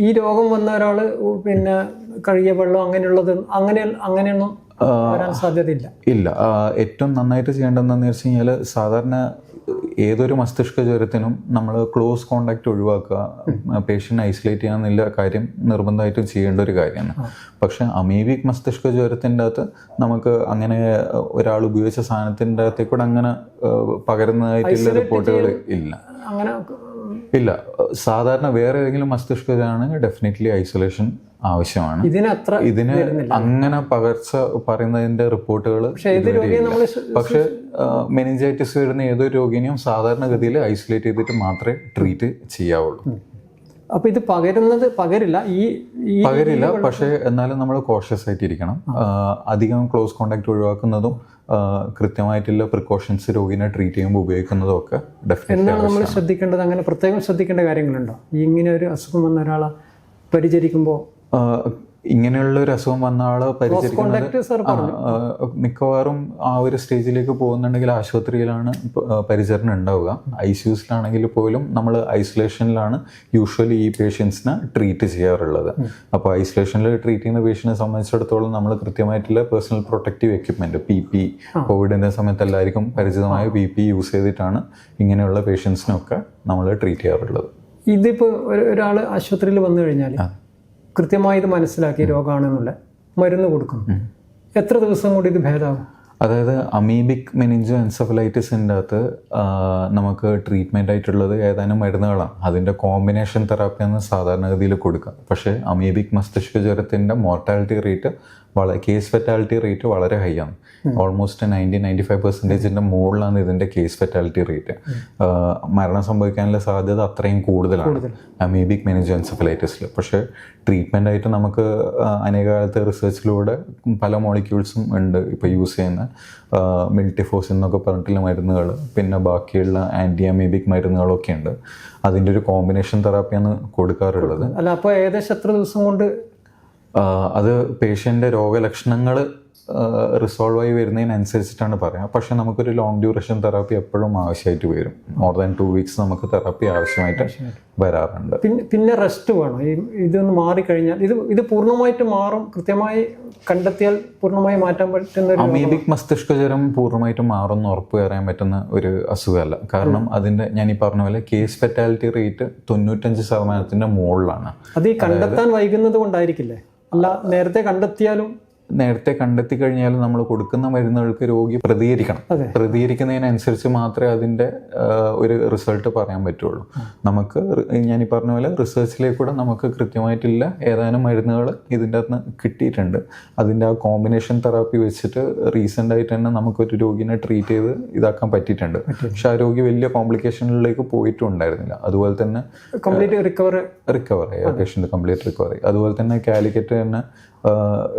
ഈ രോഗം വന്ന ഒരാള് പിന്നെ കഴുകിയ വെള്ളം അങ്ങനെയൊന്നും വരാൻ സാധ്യതയില്ല. ഇല്ല. ഏറ്റവും നന്നായിട്ട് ചെയ്യേണ്ടതെന്ന് വെച്ച് കഴിഞ്ഞാൽ സാധാരണ ഏതൊരു മസ്തിഷ്ക ജ്വരത്തിനും നമ്മൾ ക്ലോസ് കോണ്ടാക്ട് ഒഴിവാക്കുക, പേഷ്യൻ്റ് ഐസൊലേറ്റ് ചെയ്യാന്നുള്ള കാര്യം നിർബന്ധമായിട്ടും ചെയ്യേണ്ട ഒരു കാര്യമാണ്. പക്ഷെ അമീബിക് മസ്തിഷ്ക ജ്വരത്തിൻ്റെ അകത്ത് നമുക്ക് അങ്ങനെ ഒരാൾ ഉപയോഗിച്ച സാധനത്തിൻ്റെ അകത്തേക്ക് കൂടെ അങ്ങനെ പകരുന്നതായിട്ടുള്ള റിപ്പോർട്ടുകൾ ഇല്ല. ഇല്ല. സാധാരണ വേറെ ഏതെങ്കിലും മസ്തിഷ്ക ജ്വരമാണെങ്കിൽ ഡെഫിനറ്റ്ലി ഐസൊലേഷൻ ആവശ്യമാണ്. ഇതിന് അങ്ങനെ പകർച്ച പറയുന്നതിന്റെ റിപ്പോർട്ടുകൾ. പക്ഷെ മെനിഞ്ചൈറ്റിസ് വരുന്ന ഏതൊരു രോഗിനെയും സാധാരണഗതിയിൽ ഐസൊലേറ്റ് ചെയ്തിട്ട് മാത്രമേ ട്രീറ്റ് ചെയ്യാവുള്ളൂ. അപ്പൊ ഇത് പകരില്ല. പക്ഷേ എന്നാലും നമ്മൾ കോഷ്യസ് ആയിട്ടിരിക്കണം. അധികം ക്ലോസ് കോണ്ടാക്ട് ഒഴിവാക്കുന്നതും കൃത്യമായിട്ടുള്ള പ്രിക്കോഷൻസ് രോഗിനെ ട്രീറ്റ് ചെയ്യുമ്പോൾ ഉപയോഗിക്കുന്നതും ഒക്കെ ഡെഫിനറ്റ്ലി നമ്മൾ ശ്രദ്ധിക്കേണ്ടത്. അങ്ങനെ പ്രത്യേകം ശ്രദ്ധിക്കേണ്ട കാര്യങ്ങളുണ്ടോ ഇങ്ങനെ ഒരു അസുഖം വന്ന ഒരാളെ പരിചരിക്കുമ്പോൾ? ഇങ്ങനെയുള്ള ഒരു അസുഖം വന്ന ആളെ പരിചരിക്കുന്നത് മിക്കവാറും ആ ഒരു സ്റ്റേജിലേക്ക് പോകുന്നുണ്ടെങ്കിൽ ആശുപത്രിയിലാണ് പരിചരണം ഉണ്ടാവുക. ICUസിലാണെങ്കിൽ പോലും നമ്മൾ ഐസൊലേഷനിലാണ് യൂഷ്വലി ഈ പേഷ്യൻസിനെ ട്രീറ്റ് ചെയ്യാറുള്ളത്. അപ്പോൾ ഐസൊലേഷനിൽ ട്രീറ്റ് ചെയ്യുന്ന പേഷ്യൻറ്റിനെ സംബന്ധിച്ചിടത്തോളം നമ്മൾ കൃത്യമായിട്ടുള്ള പേഴ്സണൽ പ്രൊട്ടക്റ്റീവ് എക്യുപ്മെൻറ്റ് PP, കോവിഡിൻ്റെ സമയത്ത് എല്ലാവർക്കും പരിചിതമായ PP യൂസ് ചെയ്തിട്ടാണ് ഇങ്ങനെയുള്ള പേഷ്യൻസിനൊക്കെ നമ്മൾ ട്രീറ്റ് ചെയ്യാറുള്ളത്. ഇതിപ്പോൾ ഒരാൾ ആശുപത്രിയിൽ വന്നു കഴിഞ്ഞാൽ കൃത്യമായി ഇത് മനസ്സിലാക്കി രോഗമാണെന്നുള്ള മരുന്ന് കൊടുക്കും. എത്ര ദിവസം കൂടി ഇത് ഭേദമാകും? അതായത് അമീബിക് മെനിഞ്ചോ എൻസെഫലൈറ്റിസിൻ്റെ അകത്ത് നമുക്ക് ട്രീറ്റ്മെൻ്റ് ആയിട്ടുള്ളത് ഏതാനും മരുന്നുകളാണ്. അതിൻ്റെ കോമ്പിനേഷൻ തെറാപ്പിയാണ് സാധാരണഗതിയിൽ കൊടുക്കുക. പക്ഷേ അമീബിക് മസ്തിഷ്ക ജ്വരത്തിൻ്റെ mortality rate case fatality rate വളരെ ഹൈ ആണ്. ഓൾമോസ്റ്റ് 90-95% മുകളിലാണ് ഇതിൻ്റെ കേസ് ഫെറ്റാലിറ്റി റേറ്റ്. മരണം സംഭവിക്കാനുള്ള സാധ്യത അത്രയും കൂടുതലാണ് അമീബിക് മെനിഞ്ചോ എൻസെഫലൈറ്റിസിൽ. പക്ഷേ ട്രീറ്റ്മെൻ്റ് ആയിട്ട് നമുക്ക് അനേകകാലത്തെ റിസർച്ചിലൂടെ പല മോളിക്യൂൾസും ഉണ്ട്. ഇപ്പോൾ യൂസ് ചെയ്യുന്ന മിൽട്ടിഫോസ് എന്നൊക്കെ പറഞ്ഞിട്ടുള്ള മരുന്നുകൾ, പിന്നെ ബാക്കിയുള്ള ആൻറ്റി അമീബിക് മരുന്നുകളൊക്കെ ഉണ്ട്. അതിൻ്റെ ഒരു കോമ്പിനേഷൻ തെറാപ്പിയാണ് കൊടുക്കാറുള്ളത്. അല്ല, അപ്പോൾ ഏകദേശം എത്ര ദിവസം കൊണ്ട് അത് പേഷ്യൻ്റെ രോഗലക്ഷണങ്ങൾ റിസോൾവ് ആയി വരുന്നതിനനുസരിച്ചിട്ടാണ് പറയാം. പക്ഷെ നമുക്കൊരു ലോങ് ഡ്യൂറേഷൻ തെറാപ്പി എപ്പോഴും ആവശ്യമായിട്ട് വരും. മോർ ദാൻ 2 weeks നമുക്ക് തെറാപ്പി ആവശ്യമായിട്ട് വരാറുണ്ട്. പിന്നെ റെസ്റ്റ് വേണം. ഇതൊന്ന് മാറിക്കഴിഞ്ഞാൽ ഇത് പൂർണ്ണമായിട്ട് മാറും. കൃത്യമായി കണ്ടെത്തിയാൽ പൂർണ്ണമായി മാറ്റാൻ പറ്റുന്ന അമീബിക് മസ്തിഷ്ക ജ്വരം പൂർണ്ണമായിട്ടും മാറുമെന്ന് ഉറപ്പ് പറയാൻ പറ്റുന്ന ഒരു അസുഖമല്ല. കാരണം അതിൻ്റെ ഞാൻ ഈ പറഞ്ഞ പോലെ കേസ് ഫെറ്റാലിറ്റി റേറ്റ് 95% മുകളിലാണ്. അത് ഈ കണ്ടെത്താൻ വൈകുന്നത് കൊണ്ടായിരിക്കില്ലേ? അല്ല, നേരത്തെ കണ്ടെത്തി കഴിഞ്ഞാൽ നമ്മൾ കൊടുക്കുന്ന മരുന്നുകൾക്ക് രോഗി പ്രതികരിക്കണം. പ്രതികരിക്കുന്നതിനനുസരിച്ച് മാത്രമേ അതിൻ്റെ ഒരു റിസൾട്ട് പറയാൻ പറ്റുള്ളൂ. നമുക്ക് ഞാൻ ഈ പറഞ്ഞ പോലെ റിസർച്ചിലേക്കൂടെ നമുക്ക് കൃത്യമായിട്ടുള്ള ഏതാനും മരുന്നുകൾ ഇതിൻ്റെ അകത്ത് കിട്ടിയിട്ടുണ്ട്. അതിൻ്റെ ആ കോമ്പിനേഷൻ തെറാപ്പി വെച്ചിട്ട് റീസെൻ്റ് ആയിട്ട് തന്നെ നമുക്കൊരു രോഗിനെ ട്രീറ്റ് ചെയ്ത് ഇതാക്കാൻ പറ്റിയിട്ടുണ്ട്. പക്ഷെ ആ രോഗി വലിയ കോംപ്ലിക്കേഷനിലേക്ക് പോയിട്ടും ഉണ്ടായിരുന്നില്ല. അതുപോലെ തന്നെ റിക്കവറി പേഷ്യൻ്റ് കംപ്ലീറ്റ് റിക്കവറി. അതുപോലെ തന്നെ കാലിക്കറ്റ് തന്നെ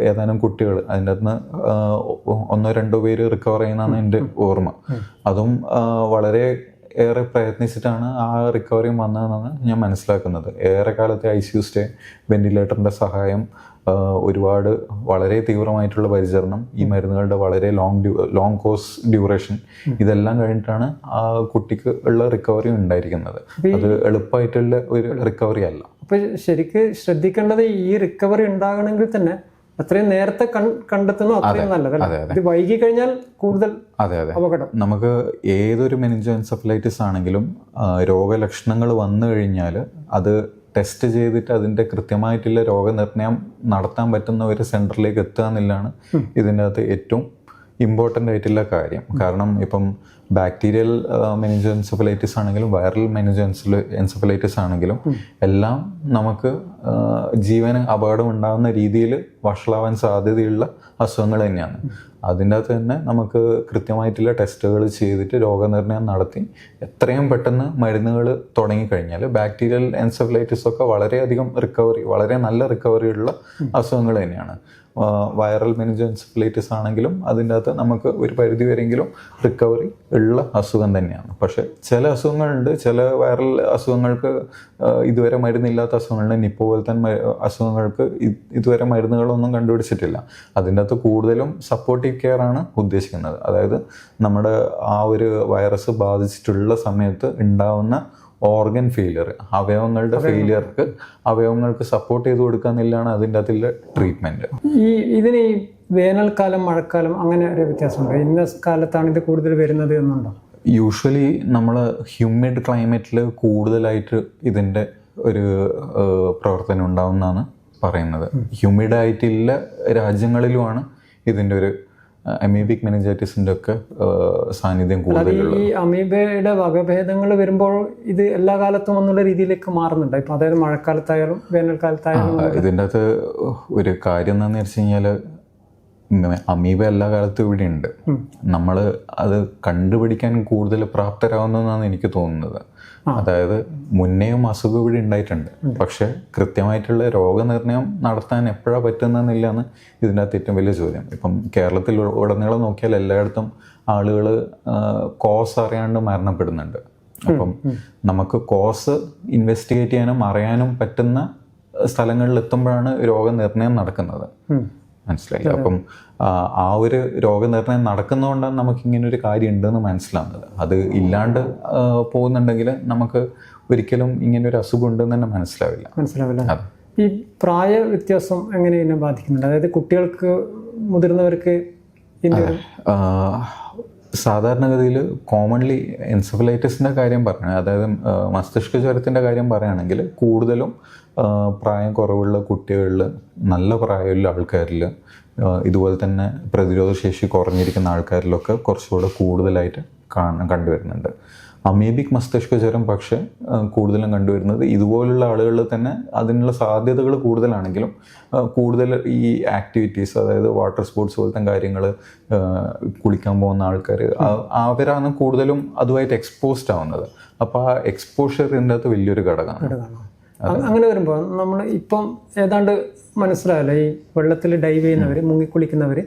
ഏതാനും കുട്ടികൾ അതിൻ്റെ അകത്ത് 1-2 പേര് റിക്കവർ ചെയ്യുന്നതാണ് എൻ്റെ ഓർമ്മ. അതും വളരെ ഏറെ പ്രയത്നിച്ചിട്ടാണ് ആ റിക്കവറിയും വന്നതെന്നാണ് ഞാൻ മനസ്സിലാക്കുന്നത്. ഏറെ കാലത്തെ ICU സ്റ്റേ, വെന്റിലേറ്ററിൻ്റെ സഹായം, ഒരുപാട് വളരെ തീവ്രമായിട്ടുള്ള പരിചരണം, ഈ മരുന്നുകളുടെ വളരെ ലോങ് കോഴ്സ് ഡ്യൂറേഷൻ, ഇതെല്ലാം കഴിഞ്ഞിട്ടാണ് ആ കുട്ടിക്ക് ഉള്ള റിക്കവറി ഉണ്ടായിരിക്കുന്നത്. അത് എളുപ്പമായിട്ടുള്ള ഒരു റിക്കവറി അല്ല. അപ്പോൾ ശരിക്കും ശ്രദ്ധിക്കേണ്ടത് ഈ റിക്കവറി ഉണ്ടാകണമെങ്കിൽ തന്നെ അത്രയും നേരത്തെ കണ്ടെത്തുന്നു അത്രയും നല്ലതല്ല. ഇത് വൈകി കഴിഞ്ഞാൽ കൂടുതൽ അപകടം. നമുക്ക് ഏതൊരു മെനിഞ്ചോ എൻസെഫലൈറ്റിസ് ആണെങ്കിലും രോഗലക്ഷണങ്ങൾ വന്നു കഴിഞ്ഞാൽ അത് ടെസ്റ്റ് ചെയ്തിട്ട് അതിൻ്റെ കൃത്യമായിട്ടുള്ള രോഗനിർണയം നടത്താൻ പറ്റുന്ന ഒരു സെൻറ്ററിലേക്ക് എത്തുക എന്നുള്ളതാണ് ഇതിൻ്റെ അകത്ത് ഏറ്റവും ഇമ്പോർട്ടൻ്റ് ആയിട്ടുള്ള കാര്യം. കാരണം ഇപ്പം ബാക്ടീരിയൽ മെനിഞ്ചോ എൻസെഫലൈറ്റിസ് ആണെങ്കിലും വൈറൽ മെനിഞ്ചോ എൻസെഫലൈറ്റിസ് ആണെങ്കിലും എല്ലാം നമുക്ക് ജീവന് അപകടം ഉണ്ടാകുന്ന രീതിയിൽ വഷളാവാൻ സാധ്യതയുള്ള അസുഖങ്ങൾ തന്നെയാണ്. അതിൻ്റെ അകത്ത് തന്നെ നമുക്ക് കൃത്യമായിട്ടുള്ള ടെസ്റ്റുകൾ ചെയ്തിട്ട് രോഗനിർണയം നടത്തി എത്രയും പെട്ടെന്ന് മരുന്നുകൾ തുടങ്ങിക്കഴിഞ്ഞാൽ ബാക്ടീരിയൽ എൻസെഫലൈറ്റിസ് ഒക്കെ വളരെയധികം വളരെ നല്ല റിക്കവറി ഉള്ള അസുഖങ്ങൾ തന്നെയാണ്. വൈറൽ മെനിഞ്ചോ എൻസെഫലൈറ്റിസ് ആണെങ്കിലും അതിൻ്റെ അകത്ത് നമുക്ക് ഒരു പരിധി വരെയെങ്കിലും റിക്കവറി ഉള്ള അസുഖം തന്നെയാണ്. പക്ഷേ ചില അസുഖങ്ങളുണ്ട്, ചില വൈറൽ അസുഖങ്ങൾക്ക് ഇതുവരെ മരുന്നില്ലാത്ത അസുഖങ്ങളുണ്ട്. നിപ്പോ പോലത്തെ അസുഖങ്ങൾക്ക് ഇതുവരെ മരുന്നുകളൊന്നും കണ്ടുപിടിച്ചിട്ടില്ല. അതിൻ്റെ അകത്ത് കൂടുതലും സപ്പോർട്ടീവ് കെയർ ആണ് ഉദ്ദേശിക്കുന്നത്. അതായത് നമ്മുടെ ആ ഒരു വൈറസ് ബാധിച്ചിട്ടുള്ള സമയത്ത് ഉണ്ടാവുന്ന ഓർഗൻ ഫെയിലിയർ, അവയവങ്ങൾക്ക് സപ്പോർട്ട് ചെയ്ത് കൊടുക്കുക എന്നുള്ളതാണ് അതിൻ്റെ അകത്തുള്ള ട്രീറ്റ്മെൻറ്റ്. ഇതിന് ഈ വേനൽക്കാലം, മഴക്കാലം അങ്ങനെ ഒരു വ്യത്യാസമുണ്ടോ? ഇന്ന കാലത്താണ് ഇത് കൂടുതൽ വരുന്നത് എന്നുണ്ടോ? യൂഷ്വലി നമ്മൾ ഹ്യൂമിഡ് ക്ലൈമറ്റിൽ കൂടുതലായിട്ട് ഇതിൻ്റെ ഒരു പ്രവർത്തനം ഉണ്ടാവുമെന്നാണ് പറയുന്നത്. ഹ്യൂമിഡ് ആയിട്ടുള്ള രാജ്യങ്ങളിലുമാണ് ഇതിൻ്റെ ഒരു അമീബിക് മെനിഞ്ചൈറ്റിസിൻ്റെ ഒക്കെ സാന്നിധ്യം കൂടുതലുള്ളത്. ഈ അമീബയുടെ വകഭേദങ്ങൾ വരുമ്പോൾ ഇത് എല്ലാ കാലത്തും എന്നുള്ള രീതിയിലേക്ക് മാറുന്നുണ്ട്. ഇപ്പം അതായത് മഴക്കാലത്തായാലും വേനൽക്കാലത്തായാലും. ഇതിൻ്റെ അകത്ത് ഒരു കാര്യം എന്താണെന്ന് വെച്ച് കഴിഞ്ഞാൽ അമീബ എല്ലാ കാലത്തും ഇവിടെ ഉണ്ട്. നമ്മൾ അത് കണ്ടുപിടിക്കാൻ കൂടുതൽ പ്രാപ്തരാകുന്നതെന്നാണ് എനിക്ക് തോന്നുന്നത്. അതായത് മുന്നേയും അസുഖം ഇവിടെ ഉണ്ടായിട്ടുണ്ട്, പക്ഷെ കൃത്യമായിട്ടുള്ള രോഗനിർണയം നടത്താൻ എപ്പോഴാണ് പറ്റുന്നില്ലാന്ന് ഇതിൻ്റെ അകത്ത് ഏറ്റവും വലിയ ചോദ്യം. ഇപ്പം കേരളത്തിൽ ഉടനീളം നോക്കിയാൽ എല്ലായിടത്തും ആളുകൾ കോസ് അറിയാണ്ട് മരണപ്പെടുന്നുണ്ട്. അപ്പം നമുക്ക് കോസ് ഇൻവെസ്റ്റിഗേറ്റ് ചെയ്യാനും അറിയാനും പറ്റുന്ന സ്ഥലങ്ങളിൽ എത്തുമ്പോഴാണ് രോഗനിർണയം നടക്കുന്നത്. മനസ്സിലായില്ല? അപ്പം ആ ഒരു രോഗനിർണയം നടക്കുന്നതുകൊണ്ടാണ് നമുക്ക് ഇങ്ങനെ ഒരു കാര്യം ഉണ്ടെന്ന് മനസ്സിലാവുന്നത്. അത് ഇല്ലാണ്ട് പോകുന്നുണ്ടെങ്കിൽ നമുക്ക് ഒരിക്കലും ഇങ്ങനെ ഒരു അസുഖം ഉണ്ടെന്ന് തന്നെ മനസ്സിലാവില്ല. ഈ പ്രായ വ്യത്യാസം എങ്ങനെ ഇതിനെ ബാധിക്കുന്നുണ്ട്? അതായത് കുട്ടികൾക്ക്, മുതിർന്നവർക്ക്? സാധാരണഗതിയിൽ കോമൺലി എൻസെഫലൈറ്റിസിൻ്റെ കാര്യം പറയുകയാണെങ്കിൽ, അതായത് മസ്തിഷ്ക ജ്വരത്തിൻ്റെ കാര്യം പറയുകയാണെങ്കിൽ കൂടുതലും പ്രായം കുറവുള്ള കുട്ടികളിൽ, നല്ല പ്രായമുള്ള ആൾക്കാരിൽ, ഇതുപോലെ തന്നെ പ്രതിരോധശേഷി കുറഞ്ഞിരിക്കുന്ന ആൾക്കാരിലൊക്കെ കുറച്ചുകൂടെ കൂടുതലായിട്ട് കണ്ടുവരുന്നുണ്ട്. അമീബിക് മസ്തിഷ്ക ജ്വരം പക്ഷേ കൂടുതലും കണ്ടുവരുന്നത് ഇതുപോലുള്ള ആളുകളിൽ തന്നെ അതിനുള്ള സാധ്യതകൾ കൂടുതലാണെങ്കിലും കൂടുതൽ ഈ ആക്ടിവിറ്റീസ്, അതായത് വാട്ടർ സ്പോർട്സ് പോലത്തെ കാര്യങ്ങൾ, കുളിക്കാൻ പോകുന്ന ആൾക്കാർ, അവരാണ് കൂടുതലും അതുമായിട്ട് എക്സ്പോസ്ഡ് ആവുന്നത്. അപ്പോൾ ആ എക്സ്പോഷർ ഇതിൻ്റെ അകത്ത് വലിയൊരു ഘടകമാണ്. അങ്ങനെ വരുമ്പോൾ നമ്മൾ ഇപ്പം ഏതാണ്ട് മനസ്സിലായല്ലോ, ഈ വെള്ളത്തിൽ ഡൈവ് ചെയ്യുന്നവർ, മുങ്ങിക്കുളിക്കുന്നവർ,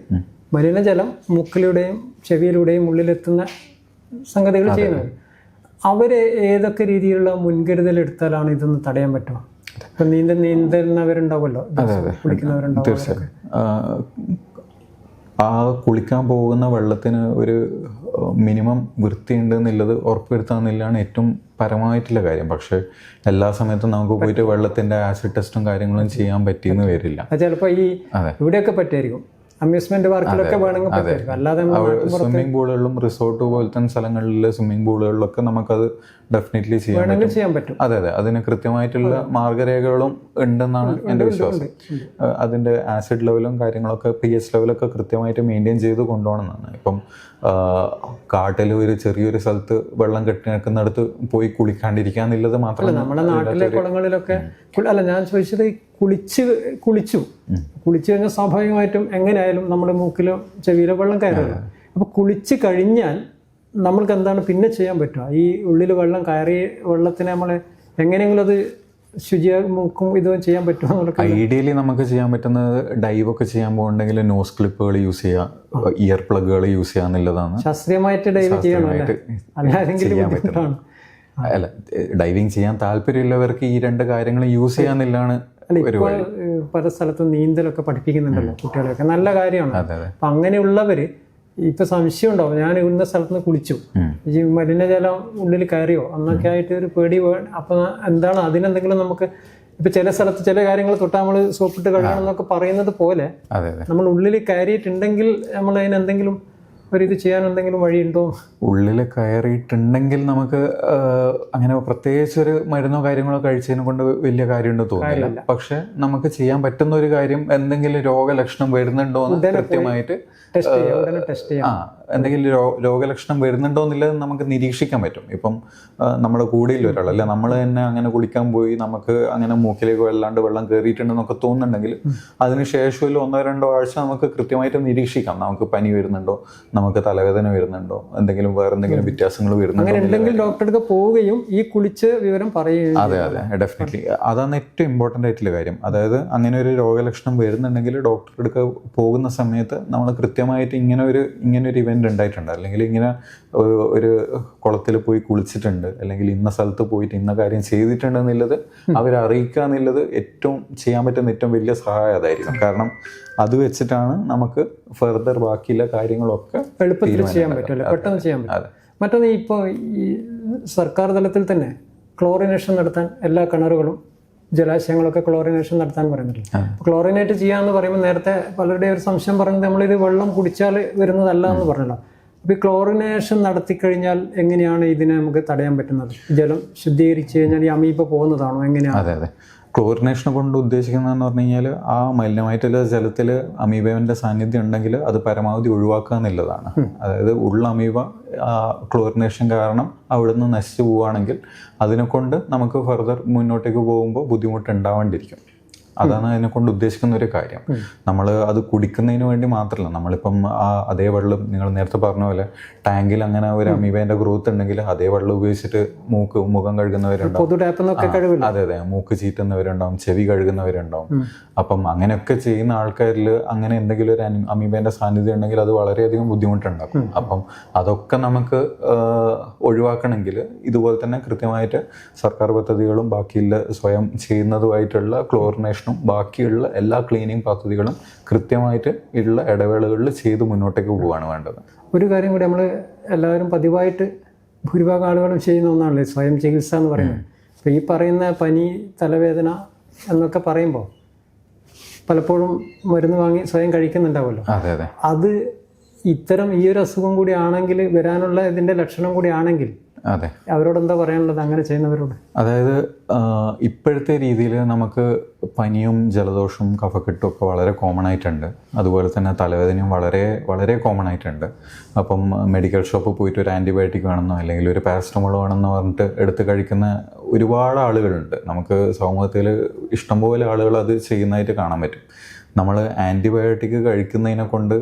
മലിനജലം മൂക്കിലൂടെയും ചെവിയിലൂടെയും ഉള്ളിലെത്തുന്ന സംഗതികൾ ചെയ്യുന്നവർ, അവർ ഏതൊക്കെ രീതിയിലുള്ള മുൻകരുതൽ എടുത്താലാണ് ഇതൊന്ന് തടയാൻ പറ്റുക? ഇപ്പം നീന്തുന്നവരുണ്ടാവുമല്ലോ, കുളിക്കുന്നവരുണ്ടാവും. തീർച്ചയായും ആ കുളിക്കാൻ പോകുന്ന വെള്ളത്തിന് ഒരു മിനിമം വൃത്തിയുണ്ട് എന്നുള്ളത് ഉറപ്പുവരുത്താമെന്നുള്ളതാണ് ഏറ്റവും പരമായിട്ടുള്ള കാര്യം. പക്ഷേ എല്ലാ സമയത്തും നമുക്ക് പോയിട്ട് വെള്ളത്തിൻ്റെ ആസിഡ് ടെസ്റ്റും കാര്യങ്ങളും ചെയ്യാൻ പറ്റിയെന്ന് വരില്ല. ചിലപ്പോൾ ഈ ഇവിടെയൊക്കെ പറ്റുമായിരിക്കും, അമ്യൂസ്മെന്റ് പാർക്കിലൊക്കെ വേണമെങ്കിൽ പറ്റുമായിരിക്കും. അല്ലാതെ സ്വിമ്മിംഗ് പൂളുകളിലും റിസോർട്ട് പോലത്തെ സ്ഥലങ്ങളിലെ സ്വിമ്മിംഗ് പൂളുകളിലൊക്കെ നമുക്കത് ഡെഫിനറ്റ്ലി ചെയ്യാൻ പറ്റും. അതെ, അതിന് കൃത്യമായിട്ടുള്ള മാർഗരേഖകളും ഉണ്ടെന്നാണ് എൻ്റെ വിശ്വാസം. അതിൻ്റെ ആസിഡ് ലെവലും കാര്യങ്ങളൊക്കെ, pH ലെവലൊക്കെ കൃത്യമായിട്ട് മെയിൻറ്റെയിൻ ചെയ്ത് കൊണ്ടുപോകണമെന്നാണ്. ഇപ്പം കാട്ടിൽ ഒരു ചെറിയൊരു സ്ഥലത്ത് വെള്ളം കെട്ടി നിൽക്കുന്നിടത്ത് പോയി കുളിക്കാണ്ടിരിക്കാന്നുള്ളത് മാത്രമല്ല. നമ്മുടെ നാട്ടിലെ കുളങ്ങളിലൊക്കെ അല്ല, ഞാൻ ചോദിച്ചത് കുളിച്ചു കഴിഞ്ഞാൽ സ്വാഭാവികമായിട്ടും എങ്ങനെയായാലും നമ്മുടെ മൂക്കിലോ ചെവിയിലോ വെള്ളം കയറില്ല. അപ്പോൾ കുളിച്ച് കഴിഞ്ഞാൽ നമ്മൾക്ക് എന്താണ് പിന്നെ ചെയ്യാൻ പറ്റുക? ഈ ഉള്ളിൽ വെള്ളം കയറി വെള്ളത്തിനെ നമ്മൾ എങ്ങനെയെങ്കിലും അത് ശുചിയാക്കും ഇതും ചെയ്യാൻ പറ്റുമോ? ഐഡിയലി നമുക്ക് ചെയ്യാൻ പറ്റുന്നത് ഡൈവൊക്കെ ചെയ്യാൻ പോകുന്നുണ്ടെങ്കിൽ നോസ് ക്ലിപ്പുകൾ യൂസ് ചെയ്യുക, ഇയർ പ്ലഗുകൾ യൂസ് ചെയ്യുക എന്നുള്ളതാണ്. ശാസ്ത്രീയമായിട്ട് ഡൈവ് ചെയ്യണം, അല്ല ഡൈവിങ് ചെയ്യാൻ താല്പര്യമുള്ളവർക്ക് ഈ രണ്ട് കാര്യങ്ങൾ യൂസ് ചെയ്യാന്നുള്ളതാണ്. പല സ്ഥലത്തും നീന്തലൊക്കെ പഠിപ്പിക്കുന്നുണ്ടല്ലോ കുട്ടികളെയൊക്കെ, നല്ല കാര്യമാണ്. അപ്പം അങ്ങനെയുള്ളവര് ഇപ്പൊ സംശയം ഉണ്ടാവും, ഞാൻ ഇന്ന സ്ഥലത്ത് നിന്ന് കുളിച്ചു, ഈ മലിനജലം ഉള്ളിൽ കയറിയോ എന്നൊക്കെ ആയിട്ട് ഒരു പേടി. അപ്പൊ എന്താണ് അതിനെന്തെങ്കിലും നമുക്ക് ഇപ്പൊ ചില സ്ഥലത്ത് ചില കാര്യങ്ങൾ തൊട്ട് നമ്മൾ സോപ്പിട്ട് കഴുകണം എന്നൊക്കെ പറയുന്നത് പോലെ നമ്മൾ ഉള്ളിൽ കയറിയിട്ടുണ്ടെങ്കിൽ നമ്മൾ അതിനെന്തെങ്കിലും ഒരു ഇത് ചെയ്യാൻ എന്തെങ്കിലും വഴിയുണ്ടോ? ഉള്ളിൽ കയറിയിട്ടുണ്ടെങ്കിൽ നമുക്ക് അങ്ങനെ പ്രത്യേകിച്ച് ഒരു മരുന്നോ കാര്യങ്ങളോ കഴിച്ചതിനെ കൊണ്ട് വലിയ കാര്യമുണ്ടോ തോന്നില്ല. പക്ഷെ നമുക്ക് ചെയ്യാൻ പറ്റുന്ന ഒരു കാര്യം, എന്തെങ്കിലും രോഗലക്ഷണം വരുന്നുണ്ടോ എന്ന് കൃത്യമായിട്ട് എന്തെങ്കിലും രോഗലക്ഷണം വരുന്നുണ്ടോ എന്നുള്ളത് നമുക്ക് നിരീക്ഷിക്കാൻ പറ്റും. ഇപ്പം നമ്മുടെ കൂടെയുള്ള ഒരാൾ, അല്ല നമ്മൾ തന്നെ അങ്ങനെ കുളിക്കാൻ പോയി നമുക്ക് അങ്ങനെ മൂക്കിലേക്ക് വല്ലാണ്ട് വെള്ളം കയറിയിട്ടുണ്ടെന്നൊക്കെ തോന്നുന്നുണ്ടെങ്കിൽ അതിനുശേഷം 1-2 ആഴ്ച നമുക്ക് കൃത്യമായിട്ട് നിരീക്ഷിക്കാം. നമുക്ക് പനി വരുന്നുണ്ടോ, നമുക്ക് തലവേദന വരുന്നുണ്ടോ, എന്തെങ്കിലും വേറെ എന്തെങ്കിലും വ്യത്യാസങ്ങൾ വരുന്നുണ്ടോ, ഡോക്ടർക്ക് പോവുകയും ഈ കുളിച്ച വിവരം പറയുകയും. അതെ, ഡെഫിനറ്റ്ലി അതാണ് ഏറ്റവും ഇമ്പോർട്ടൻ്റ് ആയിട്ടുള്ള കാര്യം. അതായത് അങ്ങനെ ഒരു രോഗലക്ഷണം വരുന്നുണ്ടെങ്കിൽ ഡോക്ടറുടെ അടുക്ക പോകുന്ന സമയത്ത് നമ്മൾ കൃത്യമായിട്ട് ഇങ്ങനെ ഒരു ഇവന്റ് ഉണ്ടായിട്ടുണ്ട്, അല്ലെങ്കിൽ ഇങ്ങനെ ഒരു കുളത്തിൽ പോയി കുളിച്ചിട്ടുണ്ട്, അല്ലെങ്കിൽ ഇന്ന സ്ഥലത്ത് പോയിട്ട് ഇന്ന കാര്യം ചെയ്തിട്ടുണ്ട് എന്നുള്ളത് അവരെ അറിയിക്കുക എന്നുള്ളത് ഏറ്റവും ചെയ്യാൻ പറ്റുന്ന ഏറ്റവും വലിയ സഹായം അതായിരിക്കും. കാരണം അത് വെച്ചിട്ടാണ് നമുക്ക് ഫർദർ ബാക്കിയുള്ള കാര്യങ്ങളൊക്കെ എളുപ്പത്തിൽ ചെയ്യാൻ പറ്റുമല്ലോ, പെട്ടെന്ന് ചെയ്യാൻ പറ്റും. മറ്റൊന്ന്, ഇപ്പോൾ ഈ സർക്കാർ തലത്തിൽ തന്നെ ക്ലോറിനേഷൻ നടത്താൻ എല്ലാ കിണറുകളും ജലാശയങ്ങളൊക്കെ ക്ലോറിനേഷൻ നടത്താൻ പറയുന്നില്ല. ക്ലോറിനേറ്റ് ചെയ്യാന്ന് പറയുമ്പോൾ നേരത്തെ പലരുടെയും ഒരു സംശയം പറയുന്നത് നമ്മളിത് വെള്ളം കുടിച്ചാൽ വരുന്നതല്ല എന്ന് പറഞ്ഞല്ലോ. അപ്പോൾ ഈ ക്ലോറിനേഷൻ നടത്തിക്കഴിഞ്ഞാൽ എങ്ങനെയാണ് ഇതിനെ നമുക്ക് തടയാൻ പറ്റുന്നത്? ജലം ശുദ്ധീകരിച്ച് കഴിഞ്ഞാൽ ഈ അമീബ പോകുന്നതാണോ, എങ്ങനെയാണ്? അതെ അതെ, ക്ലോറിനേഷനെ കൊണ്ട് ഉദ്ദേശിക്കുന്നതെന്ന് പറഞ്ഞു കഴിഞ്ഞാൽ ആ മലിനമായിട്ടുള്ള ജലത്തിൽ അമീബയുടെ സാന്നിധ്യം ഉണ്ടെങ്കിൽ അത് പരമാവധി ഒഴിവാക്കുക എന്നുള്ളതാണ്. അതായത് ഉള്ള അമീബ ക്ലോറിനേഷൻ കാരണം അവിടുന്ന് നശിച്ചു പോവുകയാണെങ്കിൽ അതിനെക്കൊണ്ട് നമുക്ക് ഫർദർ മുന്നോട്ടേക്ക് പോകുമ്പോൾ ബുദ്ധിമുട്ട് ഉണ്ടാവാണ്ടിരിക്കും. അതാണ് അതിനെ കൊണ്ട് ഉദ്ദേശിക്കുന്ന ഒരു കാര്യം. നമ്മൾ അത് കുടിക്കുന്നതിന് വേണ്ടി മാത്രമല്ല, നമ്മളിപ്പം അതേ വെള്ളം നിങ്ങൾ നേരത്തെ പറഞ്ഞ പോലെ ടാങ്കിൽ അങ്ങനെ ഒരു അമീബേന്റെ ഗ്രോത്ത് ഉണ്ടെങ്കിൽ അതേ വെള്ളം ഉപയോഗിച്ചിട്ട് മുഖം കഴുകുന്നവരുണ്ടാവും. അതെ അതെ, മൂക്ക് ചീറ്റുന്നവരുണ്ടാവും, ചെവി കഴുകുന്നവരുണ്ടാവും. അപ്പം അങ്ങനെയൊക്കെ ചെയ്യുന്ന ആൾക്കാരിൽ അങ്ങനെ എന്തെങ്കിലും ഒരു അമീബേന്റെ സാന്നിധ്യം ഉണ്ടെങ്കിൽ അത് വളരെയധികം ബുദ്ധിമുട്ടുണ്ടാക്കും. അപ്പം അതൊക്കെ നമുക്ക് ഒഴിവാക്കണമെങ്കിൽ ഇതുപോലെ തന്നെ കൃത്യമായിട്ട് സർക്കാർ പദ്ധതികളും ബാക്കിയുള്ള സ്വയം ചെയ്യുന്നതുമായിട്ടുള്ള ക്ലോറിനേഷൻ ബാക്കിയുള്ള എല്ലാ ക്ലീനിങ് പദ്ധതികളും കൃത്യമായിട്ട് ഉള്ള ഇടവേളകളിൽ ചെയ്ത് മുന്നോട്ടേക്ക് പോവുകയാണ് വേണ്ടത്. ഒരു കാര്യം കൂടി, നമ്മൾ എല്ലാവരും പതിവായിട്ട് ഭൂരിഭാഗം ആളുകളും ചെയ്യുന്ന ഒന്നാണല്ലേ സ്വയം ചികിത്സ എന്ന് പറയുന്നത്. അപ്പോൾ ഈ പറയുന്ന പനി, തലവേദന എന്നൊക്കെ പറയുമ്പോൾ പലപ്പോഴും മരുന്ന് വാങ്ങി സ്വയം കഴിക്കുന്നുണ്ടാവുമല്ലോ. അതെ അതെ, അത് ഇത്തരം ഈ ഒരു അസുഖം കൂടി ആണെങ്കിൽ, വരാനുള്ള ഇതിൻ്റെ ലക്ഷണം കൂടി ആണെങ്കിൽ അതെ, അവരോട് എന്താ പറയാനുള്ളത് അങ്ങനെ ചെയ്യുന്നവരോട്? അതായത് ഇപ്പോഴത്തെ രീതിയിൽ നമുക്ക് പനിയും ജലദോഷവും കഫക്കെട്ടും ഒക്കെ വളരെ കോമൺ ആയിട്ടുണ്ട്. അതുപോലെ തന്നെ തലവേദനയും വളരെ വളരെ കോമൺ ആയിട്ടുണ്ട്. അപ്പം മെഡിക്കൽ ഷോപ്പിൽ പോയിട്ട് ഒരു ആൻറ്റിബയോട്ടിക് വേണമെന്നോ അല്ലെങ്കിൽ ഒരു പാരസ്റ്റമോൾ വേണമെന്നോ പറഞ്ഞിട്ട് എടുത്ത് കഴിക്കുന്ന ഒരുപാട് ആളുകളുണ്ട്. നമുക്ക് സമൂഹത്തിൽ ഇഷ്ടംപോലെ ആളുകൾ അത് ചെയ്യുന്നതായിട്ട് കാണാൻ പറ്റും. നമ്മൾ ആൻറ്റിബയോട്ടിക് കഴിക്കുന്നതിനെ കൊണ്ട്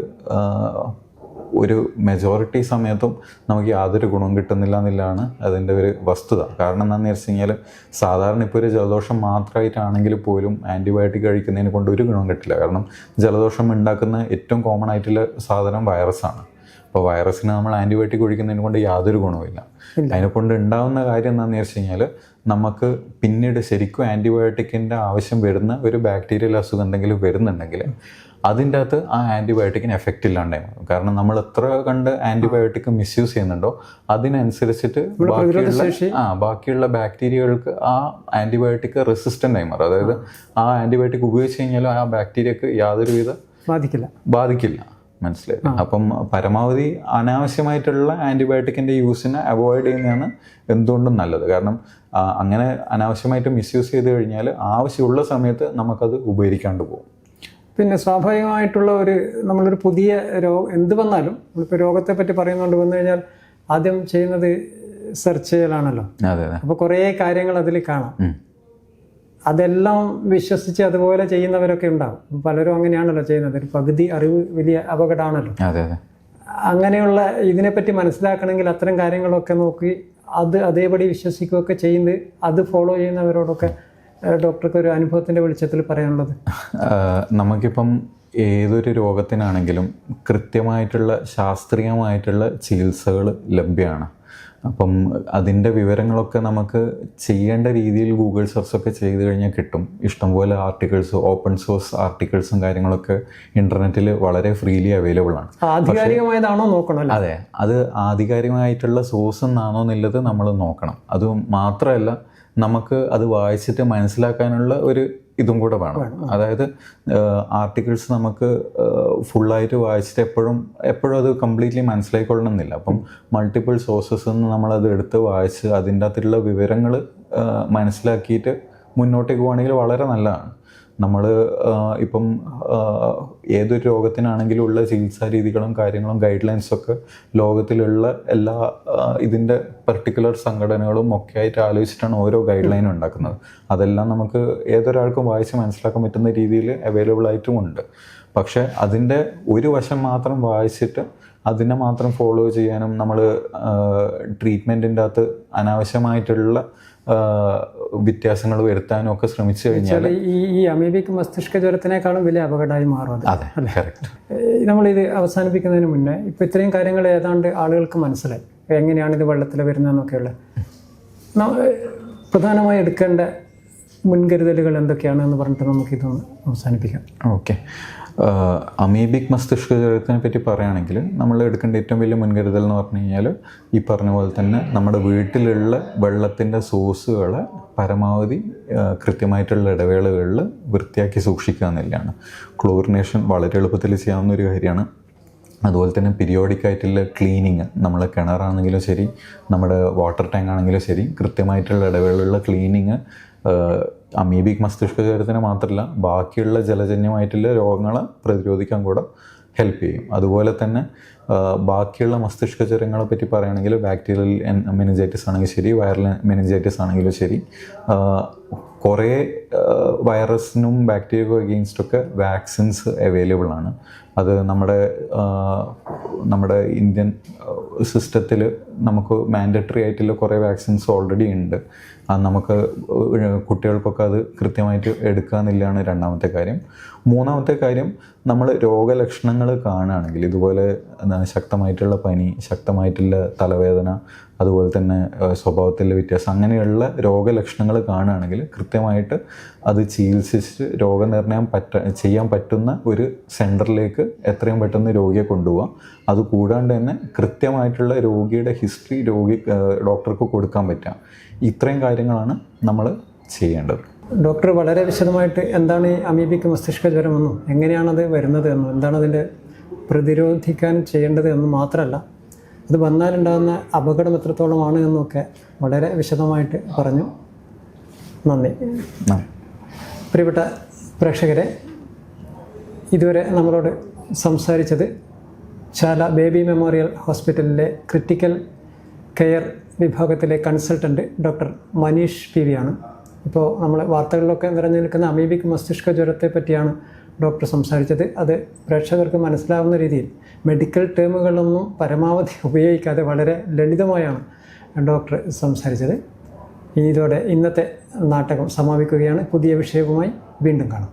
ഒരു മെജോറിറ്റി സമയത്തും നമുക്ക് യാതൊരു ഗുണവും കിട്ടുന്നില്ല എന്നുള്ളതാണ് അതിൻ്റെ ഒരു വസ്തുത. കാരണം എന്താണെന്ന് വെച്ച് കഴിഞ്ഞാൽ സാധാരണ ഇപ്പോൾ ഒരു ജലദോഷം മാത്രമായിട്ടാണെങ്കിൽ പോലും ആൻറ്റിബയോട്ടിക് കഴിക്കുന്നതിനെ കൊണ്ട് ഒരു ഗുണവും കിട്ടില്ല. കാരണം ജലദോഷം ഉണ്ടാക്കുന്ന ഏറ്റവും കോമൺ ആയിട്ടുള്ള സാധനം വൈറസാണ്. അപ്പോൾ വൈറസിന് നമ്മൾ ആൻറ്റിബയോട്ടിക് ഒഴിക്കുന്നതിനെ കൊണ്ട് യാതൊരു ഗുണവുമില്ല. അതിനെക്കൊണ്ട് ഉണ്ടാകുന്ന കാര്യം എന്താണെന്ന് വെച്ച് കഴിഞ്ഞാൽ നമുക്ക് പിന്നീട് ശരിക്കും ആൻറ്റിബയോട്ടിക്കിൻ്റെ ആവശ്യം വരുന്ന ഒരു ബാക്ടീരിയൽ അസുഖം എന്തെങ്കിലും വരുന്നുണ്ടെങ്കിൽ അതിൻ്റെ അകത്ത് ആ ആൻറ്റിബയോട്ടിക്കിന് എഫക്റ്റ് ഇല്ലാണ്ടായി മാറും. കാരണം നമ്മൾ എത്ര കണ്ട് ആൻറ്റിബയോട്ടിക് മിസ്യൂസ് ചെയ്യുന്നുണ്ടോ അതിനനുസരിച്ചിട്ട് ബാക്കിയുള്ള ബാക്ടീരിയകൾക്ക് ആ ആൻറ്റിബയോട്ടിക് റെസിസ്റ്റൻ്റ് ആയി മാറും. അതായത് ആ ആൻറ്റിബയോട്ടിക് ഉപയോഗിച്ച് കഴിഞ്ഞാലും ആ ബാക്ടീരിയക്ക് യാതൊരുവിധ ബാധിക്കില്ല. മനസ്സിലായി. അപ്പം പരമാവധി അനാവശ്യമായിട്ടുള്ള ആൻറ്റിബയോട്ടിക്കിൻ്റെ യൂസിനെ അവോയ്ഡ് ചെയ്യുന്നതാണ് എന്തുകൊണ്ടും നല്ലത്. കാരണം അങ്ങനെ അനാവശ്യമായിട്ട് മിസ്യൂസ് ചെയ്ത് കഴിഞ്ഞാൽ ആവശ്യമുള്ള സമയത്ത് നമുക്കത് ഉപകരിക്കാണ്ട് പോകും. പിന്നെ സ്വാഭാവികമായിട്ടുള്ള നമ്മളൊരു പുതിയ എന്ത് വന്നാലും നമ്മളിപ്പോൾ രോഗത്തെ പറ്റി പറയുന്നുകൊണ്ട് വന്നു കഴിഞ്ഞാൽ ആദ്യം ചെയ്യുന്നത് സെർച്ച് ചെയ്യലാണല്ലോ. അപ്പോൾ കുറേ കാര്യങ്ങൾ അതിൽ കാണാം. അതെല്ലാം വിശ്വസിച്ച് അതുപോലെ ചെയ്യുന്നവരൊക്കെ ഉണ്ടാവും. പലരും അങ്ങനെയാണല്ലോ ചെയ്യുന്നത്. ഒരു പകുതി അറിവ് വലിയ അപകടമാണല്ലോ. അങ്ങനെയുള്ള ഇതിനെപ്പറ്റി മനസ്സിലാക്കണമെങ്കിൽ അത്തരം കാര്യങ്ങളൊക്കെ നോക്കി അത് അതേപടി വിശ്വസിക്കുകയൊക്കെ ചെയ്യുന്നത്, അത് ഫോളോ ചെയ്യുന്നവരോടൊക്കെ ഡോക്ടർക്ക് ഒരു അനുഭവത്തിൻ്റെ വെളിച്ചത്തിൽ പറയാനുള്ളത്? നമുക്കിപ്പം ഏതൊരു രോഗത്തിനാണെങ്കിലും കൃത്യമായിട്ടുള്ള ശാസ്ത്രീയമായിട്ടുള്ള ചികിത്സകൾ ലഭ്യമാണ്. അപ്പം അതിൻ്റെ വിവരങ്ങളൊക്കെ നമുക്ക് ചെയ്യേണ്ട രീതിയിൽ ഗൂഗിൾ സെർച്ചൊക്കെ ചെയ്ത് കഴിഞ്ഞാൽ കിട്ടും. ഇഷ്ടംപോലെ ആർട്ടിക്കിൾസ്, ഓപ്പൺ സോഴ്സ് ആർട്ടിക്കിൾസും കാര്യങ്ങളൊക്കെ ഇൻ്റർനെറ്റിൽ വളരെ ഫ്രീലി അവൈലബിൾ ആണ്. ആധികാരികമായതാണോ നോക്കണം? അതെ, അത് ആധികാരികമായിട്ടുള്ള സോഴ്സ് എന്നാണോ എന്നുള്ളത് നമ്മൾ നോക്കണം. അത് മാത്രമല്ല, നമുക്ക് അത് വായിച്ചിട്ട് മനസ്സിലാക്കാനുള്ള ഒരു ഇതും കൂടെ വേണം. അതായത് ആർട്ടിക്കിൾസ് നമുക്ക് ഫുള്ളായിട്ട് വായിച്ചിട്ട് എപ്പോഴും അത് കംപ്ലീറ്റ്ലി മനസ്സിലായിക്കൊള്ളണമെന്നില്ല. അപ്പം മൾട്ടിപ്പിൾ സോഴ്സസ് നിന്ന് നമ്മളത് എടുത്ത് വായിച്ച് അതിൻ്റെ അകത്തുള്ള വിവരങ്ങൾ മനസ്സിലാക്കിയിട്ട് മുന്നോട്ടേക്ക് പോവുകയാണെങ്കിൽ വളരെ നല്ലതാണ്. നമ്മൾ ഇപ്പം ഏതൊരു രോഗത്തിനാണെങ്കിലും ഉള്ള ചികിത്സാ രീതികളും കാര്യങ്ങളും ഗൈഡ് ലൈൻസൊക്കെ ലോകത്തിലുള്ള എല്ലാ ഇതിൻ്റെ പർട്ടിക്കുലർ സംഘടനകളും ഒക്കെ ആയിട്ട് ആലോചിച്ചിട്ടാണ് ഓരോ ഗൈഡ് ലൈൻ ഉണ്ടാക്കുന്നത്. അതെല്ലാം നമുക്ക് ഏതൊരാൾക്കും വായിച്ച് മനസ്സിലാക്കാൻ പറ്റുന്ന രീതിയിൽ അവൈലബിൾ ആയിട്ടുമുണ്ട്. പക്ഷേ അതിൻ്റെ ഒരു വശം മാത്രം വായിച്ചിട്ട് അതിനെ മാത്രം ഫോളോ ചെയ്യാനും നമ്മൾ ട്രീറ്റ്മെൻറ്റിൻ്റെ അകത്ത് അനാവശ്യമായിട്ടുള്ള വ്യത്യാസങ്ങൾ വരുത്താനും ഒക്കെ ശ്രമിച്ചു കഴിഞ്ഞാൽ ഈ അമീബിക് മസ്തിഷ്ക ജ്വരത്തിനേക്കാളും വലിയ അപകടമായി മാറും. അതെ, കറക്റ്റ്. നമ്മളിത് അവസാനിപ്പിക്കുന്നതിന് മുന്നേ ഇപ്പോൾ ഇത്രയും കാര്യങ്ങൾ ഏതാണ്ട് ആളുകൾക്ക് മനസ്സിലായി, എങ്ങനെയാണ് ഇത് വെള്ളത്തിൽ വരുന്നതെന്നൊക്കെയുള്ള പ്രധാനമായി എടുക്കേണ്ട മുൻകരുതലുകൾ എന്തൊക്കെയാണെന്ന് പറഞ്ഞിട്ട് നമുക്കിതൊന്ന് അവസാനിപ്പിക്കാം. ഓക്കെ. അമീബിക് മസ്തിഷ്ക ജ്വരത്തിനെ പറ്റി പറയുകയാണെങ്കിൽ നമ്മൾ എടുക്കേണ്ട ഏറ്റവും വലിയ മുൻകരുതൽ എന്ന് പറഞ്ഞു കഴിഞ്ഞാൽ ഈ പറഞ്ഞ പോലെ തന്നെ നമ്മുടെ വീട്ടിലുള്ള വെള്ളത്തിൻ്റെ സോഴ്സുകളെ പരമാവധി കൃത്യമായിട്ടുള്ള ഇടവേളകളിൽ വൃത്തിയാക്കി സൂക്ഷിക്കുക എന്നുള്ളതാണ്. ക്ലോറിനേഷൻ വളരെ എളുപ്പത്തിൽ ചെയ്യാവുന്ന ഒരു കാര്യമാണ്. അതുപോലെ തന്നെ പീരിയോഡിക് ആയിട്ടുള്ള ക്ലീനിങ്, നമ്മൾ കിണറാണെങ്കിലും ശരി, നമ്മുടെ വാട്ടർ ടാങ്ക് ആണെങ്കിലും ശരി, കൃത്യമായിട്ടുള്ള ഇടവേളയുള്ള ക്ലീനിങ് അമീബിക് മസ്തിഷ്ക ജ്വരത്തിന് മാത്രമല്ല ബാക്കിയുള്ള ജലജന്യമായിട്ടുള്ള രോഗങ്ങളെ പ്രതിരോധിക്കാൻ കൂടെ ഹെൽപ്പ് ചെയ്യും. അതുപോലെ തന്നെ ബാക്കിയുള്ള മസ്തിഷ്ക ജ്വരങ്ങളെ പറ്റി പറയുകയാണെങ്കിൽ ബാക്ടീരിയൽ മെനിഞ്ചൈറ്റിസ് ആണെങ്കിൽ ശരി, വൈറൽ മെനിഞ്ചൈറ്റിസ് ആണെങ്കിലും ശരി, കുറേ വൈറസിനും ബാക്ടീരിയക്കും അഗെയിൻസ്റ്റൊക്കെ വാക്സിൻസ് അവൈലബിൾ ആണ്. അത് നമ്മുടെ ഇന്ത്യൻ സിസ്റ്റത്തിൽ നമുക്ക് മാൻഡറ്ററി ആയിട്ടുള്ള കുറേ വാക്സിൻസ് ഓൾറെഡി ഉണ്ട്. അത് നമുക്ക് കുട്ടികൾക്കൊക്കെ അത് കൃത്യമായിട്ട് എടുക്കാമെന്നില്ലാണ് രണ്ടാമത്തെ കാര്യം. മൂന്നാമത്തെ കാര്യം, നമ്മൾ രോഗലക്ഷണങ്ങൾ കാണുകയാണെങ്കിൽ ഇതുപോലെ ശക്തമായിട്ടുള്ള പനി, ശക്തമായിട്ടുള്ള തലവേദന, അതുപോലെ തന്നെ സ്വഭാവത്തിലെ വ്യത്യാസം, അങ്ങനെയുള്ള രോഗലക്ഷണങ്ങൾ കാണുകയാണെങ്കിൽ കൃത്യമായിട്ട് അത് ചികിത്സിച്ച് രോഗനിർണയം ചെയ്യാൻ പറ്റുന്ന ഒരു സെൻറ്ററിലേക്ക് എത്രയും പെട്ടെന്ന് രോഗിയെ കൊണ്ടുപോകാം. അത് കൂടാണ്ട് തന്നെ കൃത്യമായിട്ടുള്ള രോഗിയുടെ ഹിസ്റ്ററി ഡോക്ടർക്ക് കൊടുക്കാൻ പറ്റുക. ഇത്രയും കാര്യങ്ങളാണ് നമ്മൾ ചെയ്യേണ്ടത്. ഡോക്ടർ വളരെ വിശദമായിട്ട് എന്താണ് ഈ അമീബിക് മസ്തിഷ്ക ജ്വരമെന്നും എങ്ങനെയാണത് വരുന്നത് എന്നും എന്താണ് അതിൻ്റെ പ്രതിരോധിക്കാൻ ചെയ്യേണ്ടത് എന്നും മാത്രമല്ല അത് വന്നാലുണ്ടാകുന്ന അപകടം എത്രത്തോളമാണ് എന്നൊക്കെ വളരെ വിശദമായിട്ട് പറഞ്ഞു. നന്ദി. പ്രിയപ്പെട്ട പ്രേക്ഷകരെ, ഇതുവരെ നമ്മളോട് സംസാരിച്ചത് ചാല ബേബി മെമ്മോറിയൽ ഹോസ്പിറ്റലിലെ ക്രിട്ടിക്കൽ കെയർ വിഭാഗത്തിലെ consultant doctor Manish P V ആണ്. ഇപ്പോൾ നമ്മൾ വാർത്തകളിലൊക്കെ നിറഞ്ഞു നിൽക്കുന്ന അമീബിക് മസ്തിഷ്ക ജ്വരത്തെ പറ്റിയാണ് ഡോക്ടർ സംസാരിച്ചത്. അത് പ്രേക്ഷകർക്ക് മനസ്സിലാവുന്ന രീതിയിൽ മെഡിക്കൽ ടേമുകളൊന്നും പരമാവധി ഉപയോഗിക്കാതെ വളരെ ലളിതമായാണ് ഡോക്ടർ സംസാരിച്ചത്. ഇതോടെ ഇന്നത്തെ നാടകം സമാപിക്കുകയാണ്. പുതിയ വിഷയവുമായി വീണ്ടും കാണാം.